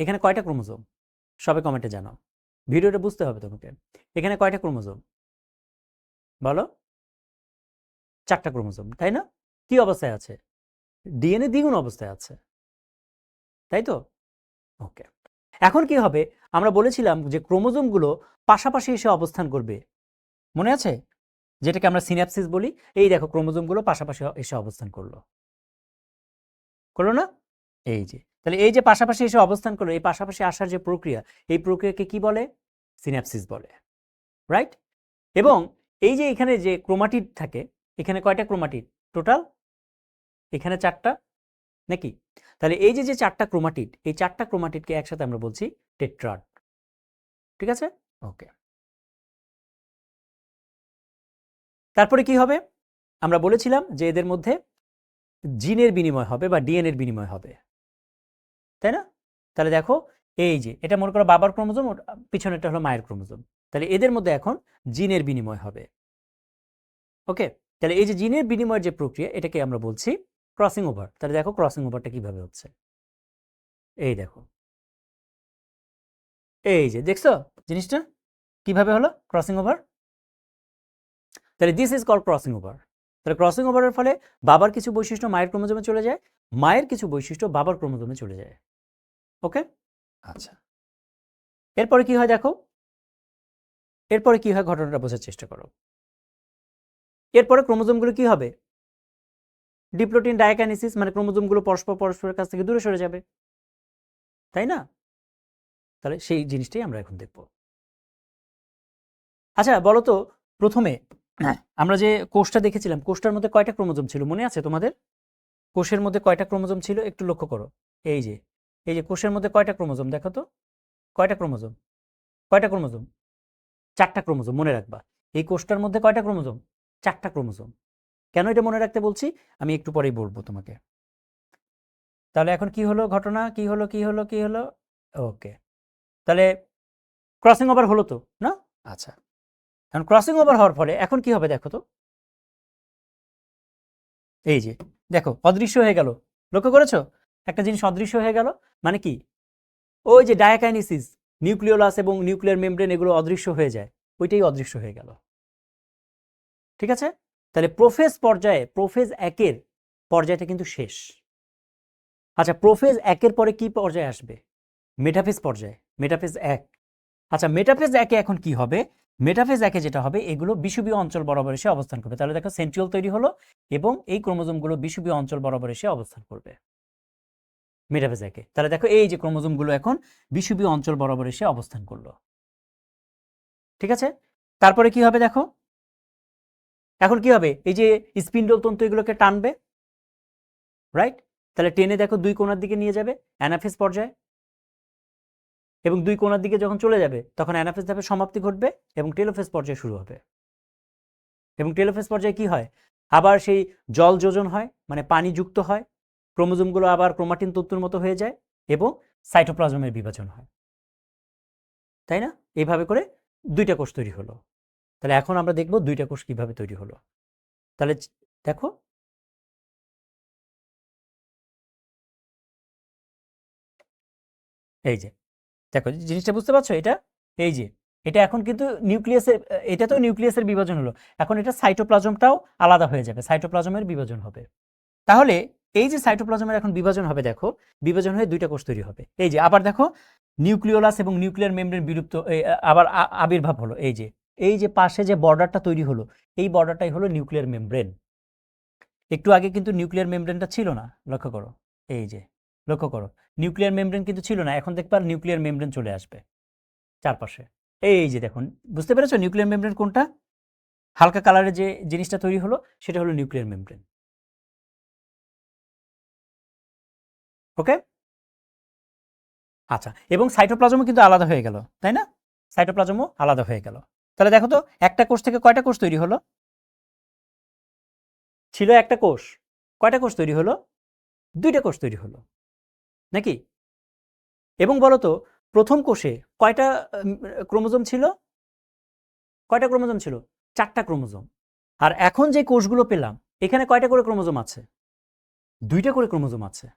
এখানে কয়টা ক্রোমোজোম? সবে কমেন্টে জানাও, ভিডিওটা বুঝতে হবে তোমাকে। এখানে কয়টা ক্রোমোজোম বলো? 4টা ক্রোমোজোম, তাই না? কি অবস্থায় আছে? ডিএনএ দ্বিগুণ অবস্থায় আছে, তাই তো? ওকে, এখন কি হবে? আমরা বলেছিলাম যে ক্রোমোজোমগুলো পাশাপাশি এসে অবস্থান করবে, মনে আছে? যেটাকে আমরা সিন্যাপসিস বলি। এই দেখো ক্রোমোজোমগুলো পাশাপাশি এসে অবস্থান করলো না? এই যে, তাহলে এই যে পাশাপাশি এসে অবস্থান করলো, এই পাশাপাশি আসার যে প্রক্রিয়া, এই প্রক্রিয়াকে কি বলে? সিন্যাপসিস বলে, রাইট? এবং এই যে এখানে যে ক্রোমাটিড থাকে, এখানে কয়টা ক্রোমাটিড টোটাল? এখানে 4টা নাকি? তাহলে এই যে 4টা ক্রোমাটিড, এই 4টা ক্রোমাটিডকে একসাথে আমরা বলছি টেট্রাড। ঠিক আছে, ওকে। তারপরে কি হবে? আমরা বলেছিলাম যে এদের মধ্যে জিনের বিনিময় হবে বা ডিএনএর বিনিময় হবে, তাই না? তাহলে দেখো এই যে এটা মনে করো বাবার ক্রোমোজোম, পিছনেরটা হলো মায়ের ক্রোমোজোম, তাহলে এদের মধ্যে এখন জিনের বিনিময় হবে। ওকে, তাহলে এই যে জিনের বিনিময়ের যে প্রক্রিয়া, এটাকে আমরা বলছি ক্রসিং ওভার। তাহলে দেখো ক্রসিং ওভারটা কিভাবে হচ্ছে, এই দেখো, এই যে দেখছো জিনিসটা কিভাবে হলো ক্রসিং ওভার। তাহলে this is called crossing over. তাহলে ক্রসিং ওভারের ফলে বাবার কিছু বৈশিষ্ট্য মায়ের ক্রোমোজোমে চলে যায়, মায়ের কিছু বৈশিষ্ট্য বাবার ক্রোমোজোমে চলে যায়। ওকে, আচ্ছা, এরপরে কি হয় দেখো, এরপরে কি হয় ঘটনাটা বোঝার চেষ্টা করো। এরপরে ক্রোমোজোমগুলো কি হবে? ডিপ্লোটিন ডায়াকাইনেসিস, মানে ক্রোমোজোমগুলো পরস্পরের কাছ থেকে দূরে সরে যাবে, তাই না? তাহলে সেই জিনিসটাই আমরা এখন দেখব। আচ্ছা বলো তো, প্রথমে আমরা যে কোষটা দেখেছিলাম, কোষটার মধ্যে কয়টা ক্রোমোজোম ছিল মনে আছে তোমাদের? কোষের মধ্যে কয়টা ক্রোমোজোম ছিল একটু লক্ষ্য করো। এই যে কোষের মধ্যে কয়টা ক্রোমোজোম দেখো তো, কয়টা ক্রোমোজোম? কয়টা ক্রোমোজোম? 4টা ক্রোমোজোম, মনে রাখবা। এই কোষটার মধ্যে কয়টা ক্রোমোজোম? 4টা ক্রোমোজোম। কেন এটা মনে রাখতে বলছি আমি একটু পরেই বলবো তোমাকে। তাহলে এখন কি হলো ঘটনা, কি হলো কি হলো কি হলো? ওকে, তাহলে ক্রসিং ওভার হলো তো না? আচ্ছা, এখন ক্রসিং ওভার হওয়ার ফলে এখন কি হবে দেখো তো, এই যে দেখো অদৃশ্য হয়ে গেল, লক্ষ্য করেছো? একটা জিনিস অদৃশ্য হয়ে গেল মানে কি? ওই যে ডায়াকাইনেসিস, নিউক্লিওলাস এবং নিউক্লিয়ার মেমব্রেন এগুলো অদৃশ্য হয়ে যায়, ওইটাই অদৃশ্য হয়ে গেল। ঠিক আছে, তাহলে প্রোফেজ পর্যায়ে, প্রোফেজ 1-এর পর্যায়টা কিন্তু শেষ। আচ্ছা, প্রোফেজ 1-এর পরে কি পর্যায়ে আসবে? মেটাফেজ পর্যায়ে, মেটাফেজ 1। আচ্ছা, মেটাফেজ 1-এ এখন কি হবে? মেটাফেজ 1-এ যেটা হবে, এগুলো বিষুবীয় অঞ্চল বরাবর এসে অবস্থান করবে। তাহলে দেখো সেন্ট্রিওল তৈরি হলো এবং এই ক্রোমোজোমগুলো বিষুবীয় অঞ্চল বরাবর এসে অবস্থান করবে মেটাফেজ 1-এ। তাহলে দেখো এই যে ক্রোমোজোমগুলো এখন বিষুবীয় অঞ্চল বরাবর এসে অবস্থান করলো। ঠিক আছে, তারপরে কি হবে দেখো, এখন কি হবে? এই যে স্পিন্ডল তন্তু এগুলোকে টানবে, রাইট? তাহলে টেনে দেখো 2 কোণার দিকে নিয়ে যাবে, অ্যানাফেজ পর্যায়ে। এবং 2 কোণার দিকে যখন চলে যাবে তখন অ্যানাফেজ ধাপের সমাপ্তি ঘটবে এবং টেলোফেজ পর্যায়ে শুরু হবে। এবং টেলোফেজ পর্যায়ে কি হয়? আবার সেই জল যোজন হয়, মানে পানি যুক্ত হয়, ক্রোমোজোমগুলো আবার ক্রোমাটিন তন্তুর মতো হয়ে যায় এবং সাইটোপ্লাজমের বিভাজন হয়, তাই না? এইভাবে করে 2টা কোষ তৈরি হলো। তাহলে এখন আমরা দেখব 2টা কোষ কিভাবে তৈরি হলো। তাহলে দেখো, এই যে দেখো জিনিসটা বুঝতে পারছো? এটা এই যে এটা এখন কিন্তু নিউক্লিয়াসের, এটা তো নিউক্লিয়াসের বিভাজন হলো, এখন এটা সাইটোপ্লাজমটাও আলাদা হয়ে যাবে, সাইটোপ্লাজমের বিভাজন হবে। তাহলে এই যে সাইটোপ্লাজমের এখন বিভাজন হবে, দেখো বিভাজন হয়ে 2টা কোষ তৈরি হবে। এই যে আবার দেখো নিউক্লিওলাস এবং নিউক্লিয়ার মেমব্রেন বিলুপ্ত, আবার আবির্ভাব হলো। এই যে পাশে যে বর্ডারটা তৈরি হলো, এই বর্ডারটাই হলো নিউক্লিয়ার মেমব্রেন। একটু আগে কিন্তু নিউক্লিয়ার মেমব্রেনটা ছিল না, লক্ষ্য করো। এই যে লক্ষ্য করো, নিউক্লিয়ার মেমব্রেন কিন্তু ছিল না, এখন দেখবা নিউক্লিয়ার মেমব্রেন চলে আসবে চারপাশে। এই যে দেখুন, বুঝতে পেরেছো নিউক্লিয়ার মেমব্রেন কোনটা? হালকা কালারের যে জিনিসটা তৈরি হলো সেটা হলো নিউক্লিয়ার মেমব্রেন। ওকে, আচ্ছা, এবং সাইটোপ্লাজমও কিন্তু আলাদা হয়ে গেল, তাই না? সাইটোপ্লাজমও আলাদা হয়ে গেল। তাহলে দেখো তো একটা কোষ থেকে কয়টা কোষ তৈরি হলো? ছিল একটা কোষ, কয়টা কোষ তৈরি হলো? দুইটা কোষ তৈরি হলো, নাকি? এবং বলো তো প্রথম কোষে কয়টা ক্রোমোজোম ছিল? কয়টা ক্রোমোজোম ছিল? 4টা ক্রোমোজোম। আর এখন যে কোষগুলো পেলাম এখানে কয়টা করে ক্রোমোজোম আছে? 2টা করে ক্রোমোজোম আছে।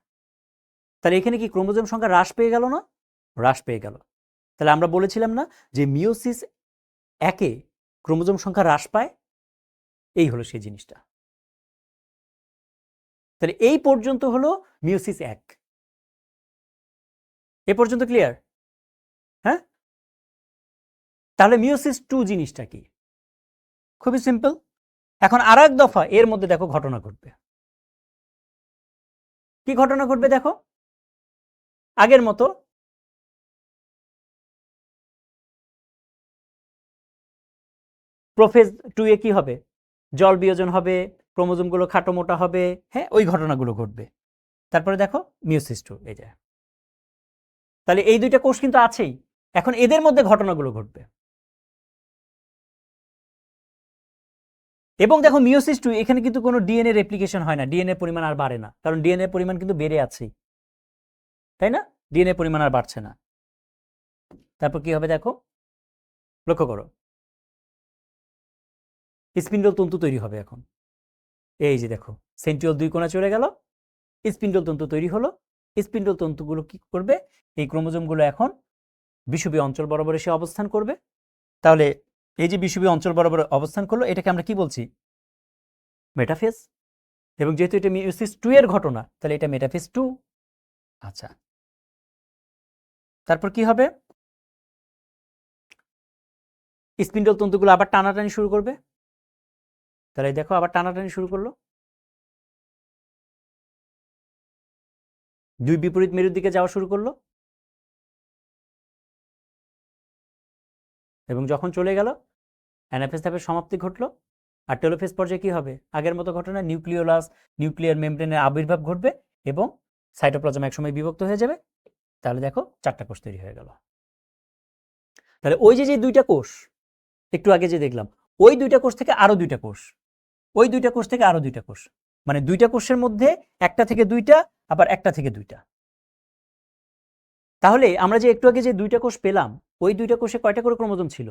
তাহলে এখানে কি ক্রোমোজোম সংখ্যা হ্রাস পেয়ে গেল না? হ্রাস পেয়ে গেল। তাহলে আমরা বলেছিলাম না যে মিওসিস একে ক্রোমোজোম সংখ্যা হ্রাস পায়? এই হলো সেই জিনিসটা। তাহলে এই পর্যন্ত হলো মিওসিস 1। এ পর্যন্ত ক্লিয়ার? হ্যাঁ, তাহলে মিওসিস 2 জিনিসটা কি? খুবই সিম্পল। এখন আর এক দফা এর মধ্যে দেখো ঘটনা ঘটবে। কি ঘটনা ঘটবে দেখো? আগের মতো প্রোফেজ 2 এ কি হবে? জল বিয়োজন হবে, ক্রোমোজোমগুলো খাটো মোটা হবে, হ্যাঁ, ওই ঘটনাগুলো ঘটবে। তারপরে দেখো মিওসিস 2, এই যে। তাহলে এই দুইটা কোষ কিন্তু আছেই, এখন এদের মধ্যে ঘটনাগুলো ঘটবে। এবং দেখো মিওসিস 2 এখানে কিন্তু কোনো ডিএনএ রেপ্লিকেশন হয় না, ডিএনএ পরিমাণ আর বাড়ে না, কারণ ডিএনএ পরিমাণ কিন্তু বেড়ে আছেই, তাই না? ডিএনএ পরিমাণ আর বাড়ছে না। তারপর কি হবে দেখো, লক্ষ্য করো, স্পিন্ডল তন্তু তৈরি হবে এখন। এই যে দেখো সেন্ট্রিওল 2 কোণা চলে গেল, স্পিন্ডল তন্তু তৈরি হলো। স্পিন্ডল তন্তুগুলো কি করবে? এই ক্রোমোজোমগুলো এখন বিষুবীয় অঞ্চল বরাবর এসে অবস্থান করবে। তাহলে এই যে বিষুবীয় অঞ্চল বরাবর অবস্থান করলো এটাকে আমরা কি বলছি? মেটাফেজ। এবং যেহেতু এটা মিওসিস 2 এর ঘটনা তাহলে এটা মেটাফেজ 2। আচ্ছা, তারপর কি হবে? স্পিন্ডল তন্তুগুলো আবার টানাটানি শুরু করবে। তাহলে দেখো আবার টানাটানি শুরু করলো, দুই বিপরীত মেরুর দিকে যাওয়া শুরু করলো। এবং যখন চলে গেল অ্যানাফেজ ধাপের সমাপ্তি ঘটলো। আর টেলোফেজ পর্যায়ে কি হবে? আগের মতো ঘটনা, নিউক্লিওলাস নিউক্লিয়ার মেমব্রেনের আবির্ভাব ঘটবে এবং সাইটোপ্লাজম একসময় বিভক্ত হয়ে যাবে। তাহলে দেখো 4টা কোষ তৈরি হয়ে গেল। তাহলে ওই যে যে দুইটা কোষ একটু আগে যে দেখলাম, ওই দুইটা কোষ থেকে আরো দুইটা কোষ, ওই দুইটা কোষ থেকে আরো দুইটা কোষ, মানে দুইটা কোষের মধ্যে একটা থেকে দুইটা, আবার একটা থেকে দুইটা। তাহলে আমরা যে একটু আগে যে দুইটা কোষ পেলাম, ওই দুইটা কোষে কয়টা করে ক্রোমোজোম ছিল?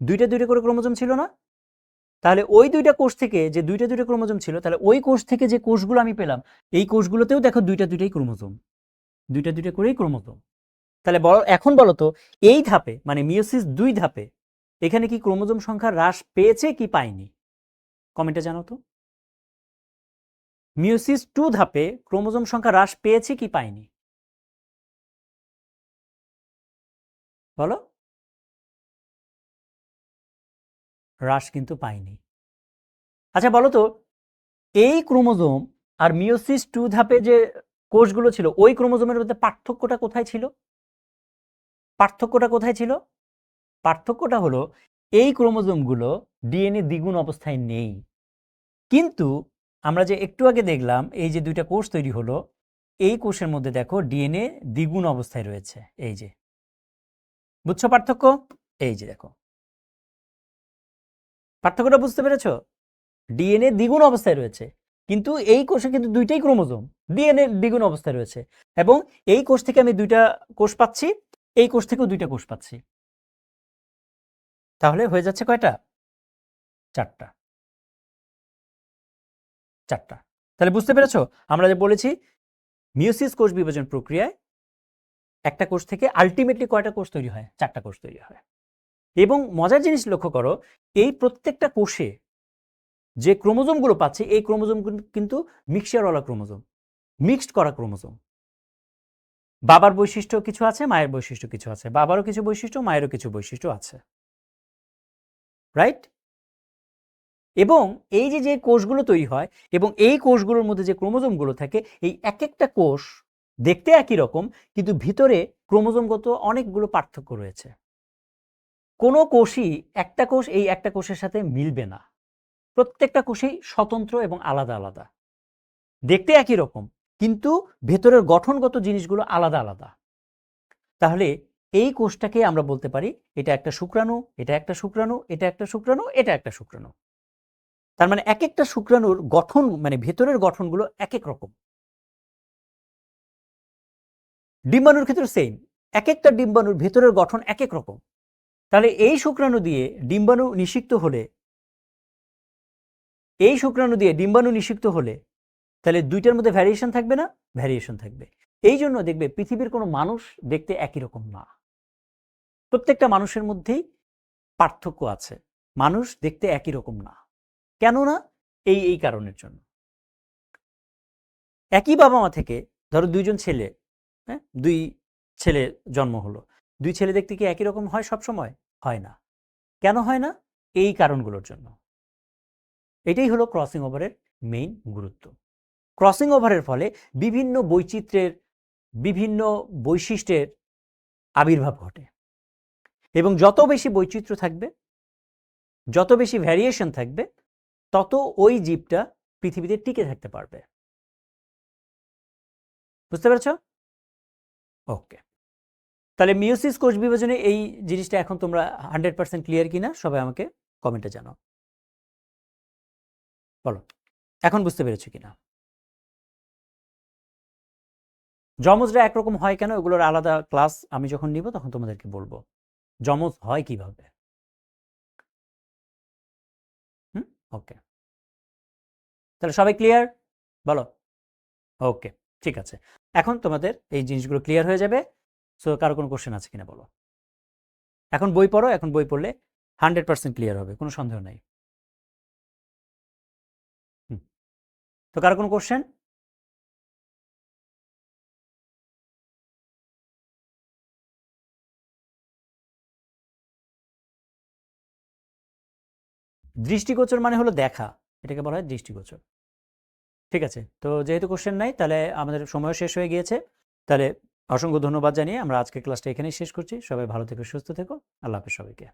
দুইটা দুইটা করে ক্রোমোজোম ছিল না? তাহলে ওই দুইটা কোষ থেকে যে দুইটা দুইটা ক্রোমোজোম ছিল, তাহলে ওই কোষ থেকে যে কোষগুলো আমি পেলাম এই কোষগুলোতেও দেখো দুইটা দুইটাই ক্রোমোজোম, দুইটা দুইটা করেই ক্রোমোজোম। তাহলে এখন বলো তো এই ধাপে মানে মিওসিস 2 ধাপে এখানে কি ক্রোমোজোম সংখ্যা হ্রাস পেয়েছে কি পায়নি? কমেন্টে জানাও তো। মিওসিস 2 ধাপে ক্রোমোজোম সংখ্যা হ্রাস পেয়েছে কি পায়নি? বলো। হ্রাস কিন্তু পায়নি। আচ্ছা বলো তো এই ক্রোমোজোম আর মিওসিস 2 ধাপে যে কোষগুলো ছিল ওই ক্রোমোজোমের মধ্যে পার্থক্যটা কোথায় ছিল? পার্থক্যটা কোথায় ছিল? পার্থক্যটা হলো এই ক্রোমোজোমগুলো ডিএনএ দ্বিগুণ অবস্থায় নেই। কিন্তু আমরা যে একটু আগে দেখলাম এই যে দুইটা কোষ তৈরি হলো, এই কোষের মধ্যে দেখো ডিএনএ দ্বিগুণ অবস্থায় রয়েছে। এই যে, বুঝছো পার্থক্য? এই যে দেখো, পার্থক্যটা বুঝতে পেরেছো? ডিএনএ দ্বিগুণ অবস্থায় রয়েছে, কিন্তু এই কোষে কিন্তু দুইটাই ক্রোমোজোম, ডিএনএ দ্বিগুণ অবস্থায় রয়েছে। এবং এই কোষ থেকে আমি দুইটা কোষ পাচ্ছি, এই কোষ থেকেও দুইটা কোষ পাচ্ছি। তাহলে হয়ে যাচ্ছে কয়টা? 4টা। 4টা। তাহলে বুঝতে পেরেছো আমরা যে বলেছি মিওসিস কোষ বিভাজন প্রক্রিয়ায় একটা কোষ থেকে আলটিমেটলি কয়টা কোষ তৈরি হয়? 4টা কোষ তৈরি হয়। এবং মজার জিনিস লক্ষ্য করো, এই প্রত্যেকটা কোষে যে ক্রোমোজোমগুলো পাচ্ছে এই ক্রোমোজোম কিন্তু মিক্সচারওয়ালা ক্রোমোজোম, মিক্সড করা ক্রোমোজোম। বাবার বৈশিষ্ট্য কিছু আছে, মায়ের বৈশিষ্ট্য কিছু আছে, বাবারও কিছু বৈশিষ্ট্য, মায়েরও কিছু বৈশিষ্ট্য আছে, রাইট? এবং এই যে যে কোষগুলো তৈরি হয় এবং এই কোষগুলোর মধ্যে যে ক্রোমোজোমগুলো থাকে, এই এক একটা কোষ দেখতে একই রকম কিন্তু ভিতরে ক্রোমোজোমগত অনেকগুলো পার্থক্য রয়েছে। কোনো কোষই একটা কোষ এই একটা কোষের সাথে মিলবে না, প্রত্যেকটা কোষই স্বতন্ত্র এবং আলাদা আলাদা। দেখতে একই রকম কিন্তু ভেতরের গঠনগত জিনিসগুলো আলাদা আলাদা। তাহলে এই কোষটাকে আমরা বলতে পারি এটা একটা শুক্রাণু, এটা একটা শুক্রাণু, এটা একটা শুক্রাণু, এটা একটা শুক্রাণু। তার মানে এক একটা শুক্রাণুর গঠন মানে ভেতরের গঠনগুলো এক এক রকম। ডিম্বাণুর ক্ষেত্রে সেম, এক একটা ডিম্বাণুর ভেতরের গঠন এক এক রকম। তাহলে এই শুক্রাণু দিয়ে ডিম্বাণু নিষিক্ত হলে, এই শুক্রাণু দিয়ে ডিম্বাণু নিষিক্ত হলে তাহলে দুইটার মধ্যে ভ্যারিয়েশন থাকবে না? ভ্যারিয়েশন থাকবে। এই জন্য দেখবে পৃথিবীর কোনো মানুষ দেখতে একই রকম না, প্রত্যেকটা মানুষের মধ্যেই পার্থক্য আছে। মানুষ দেখতে একই রকম না। কেন না? এই কারণের জন্য। একই বাবা মা থেকে ধরো দুইজন ছেলে, হ্যাঁ, দুই ছেলে জন্ম হলো, দুই ছেলে দেখতে কি একই রকম হয়? সব সময় হয় না। কেন হয় না? এই কারণগুলোর জন্য। এটাই হলো ক্রসিং ওভারের মেইন গুরুত্ব। ক্রসিং ওভারের ফলে বিভিন্ন বৈচিত্র্যের, বিভিন্ন বৈশিষ্ট্যের আবির্ভাব ঘটে এবং যত বেশি বৈচিত্র্য থাকবে, যত বেশি ভ্যারিয়েশন থাকবে, তত ওই জীবটা পৃথিবীতে টিকে থাকতে পারবে। বুঝতে পেরেছ? ওকে, তাহলে মিওসিস কোষ বিভাজনে এই জিনিসটা এখন তোমরা 100% ক্লিয়ার কিনা সবাই আমাকে কমেন্টে জানাও। বলো এখন বুঝতে পেরেছো কিনা? যমজরা একরকম হয় কেন? ওগুলোর আলাদা ক্লাস আমি যখন নিব তখন তোমাদেরকে বলবো যমজ হয় কিভাবে। ওকে, তাহলে সবাই ক্লিয়ার? বলো। ওকে, ঠিক আছে। এখন তোমাদের এই জিনিসগুলো ক্লিয়ার হয়ে যাবে। সো কারো কোনো কোশ্চেন আছে কিনা বলো। এখন বই পড়ো, এখন বই পড়লে 100% ক্লিয়ার হবে, কোনো সন্দেহ নাই। তো কারো কোনো কোশ্চেন? দৃষ্টিগোচর মানে হলো দেখা, এটাকে বলা হয় দৃষ্টিগোচর। ঠিক আছে, তো যেহেতু কোশ্চেন নাই তাহলে আমাদের সময় শেষ হয়ে গিয়েছে। তাহলে অসংখ্য ধন্যবাদ জানিয়ে আমরা আজকের ক্লাসটা এখানেই শেষ করছি। সবাই ভালো থেকো, সুস্থ থেকো। আল্লাহ হাফেজ সবাইকে।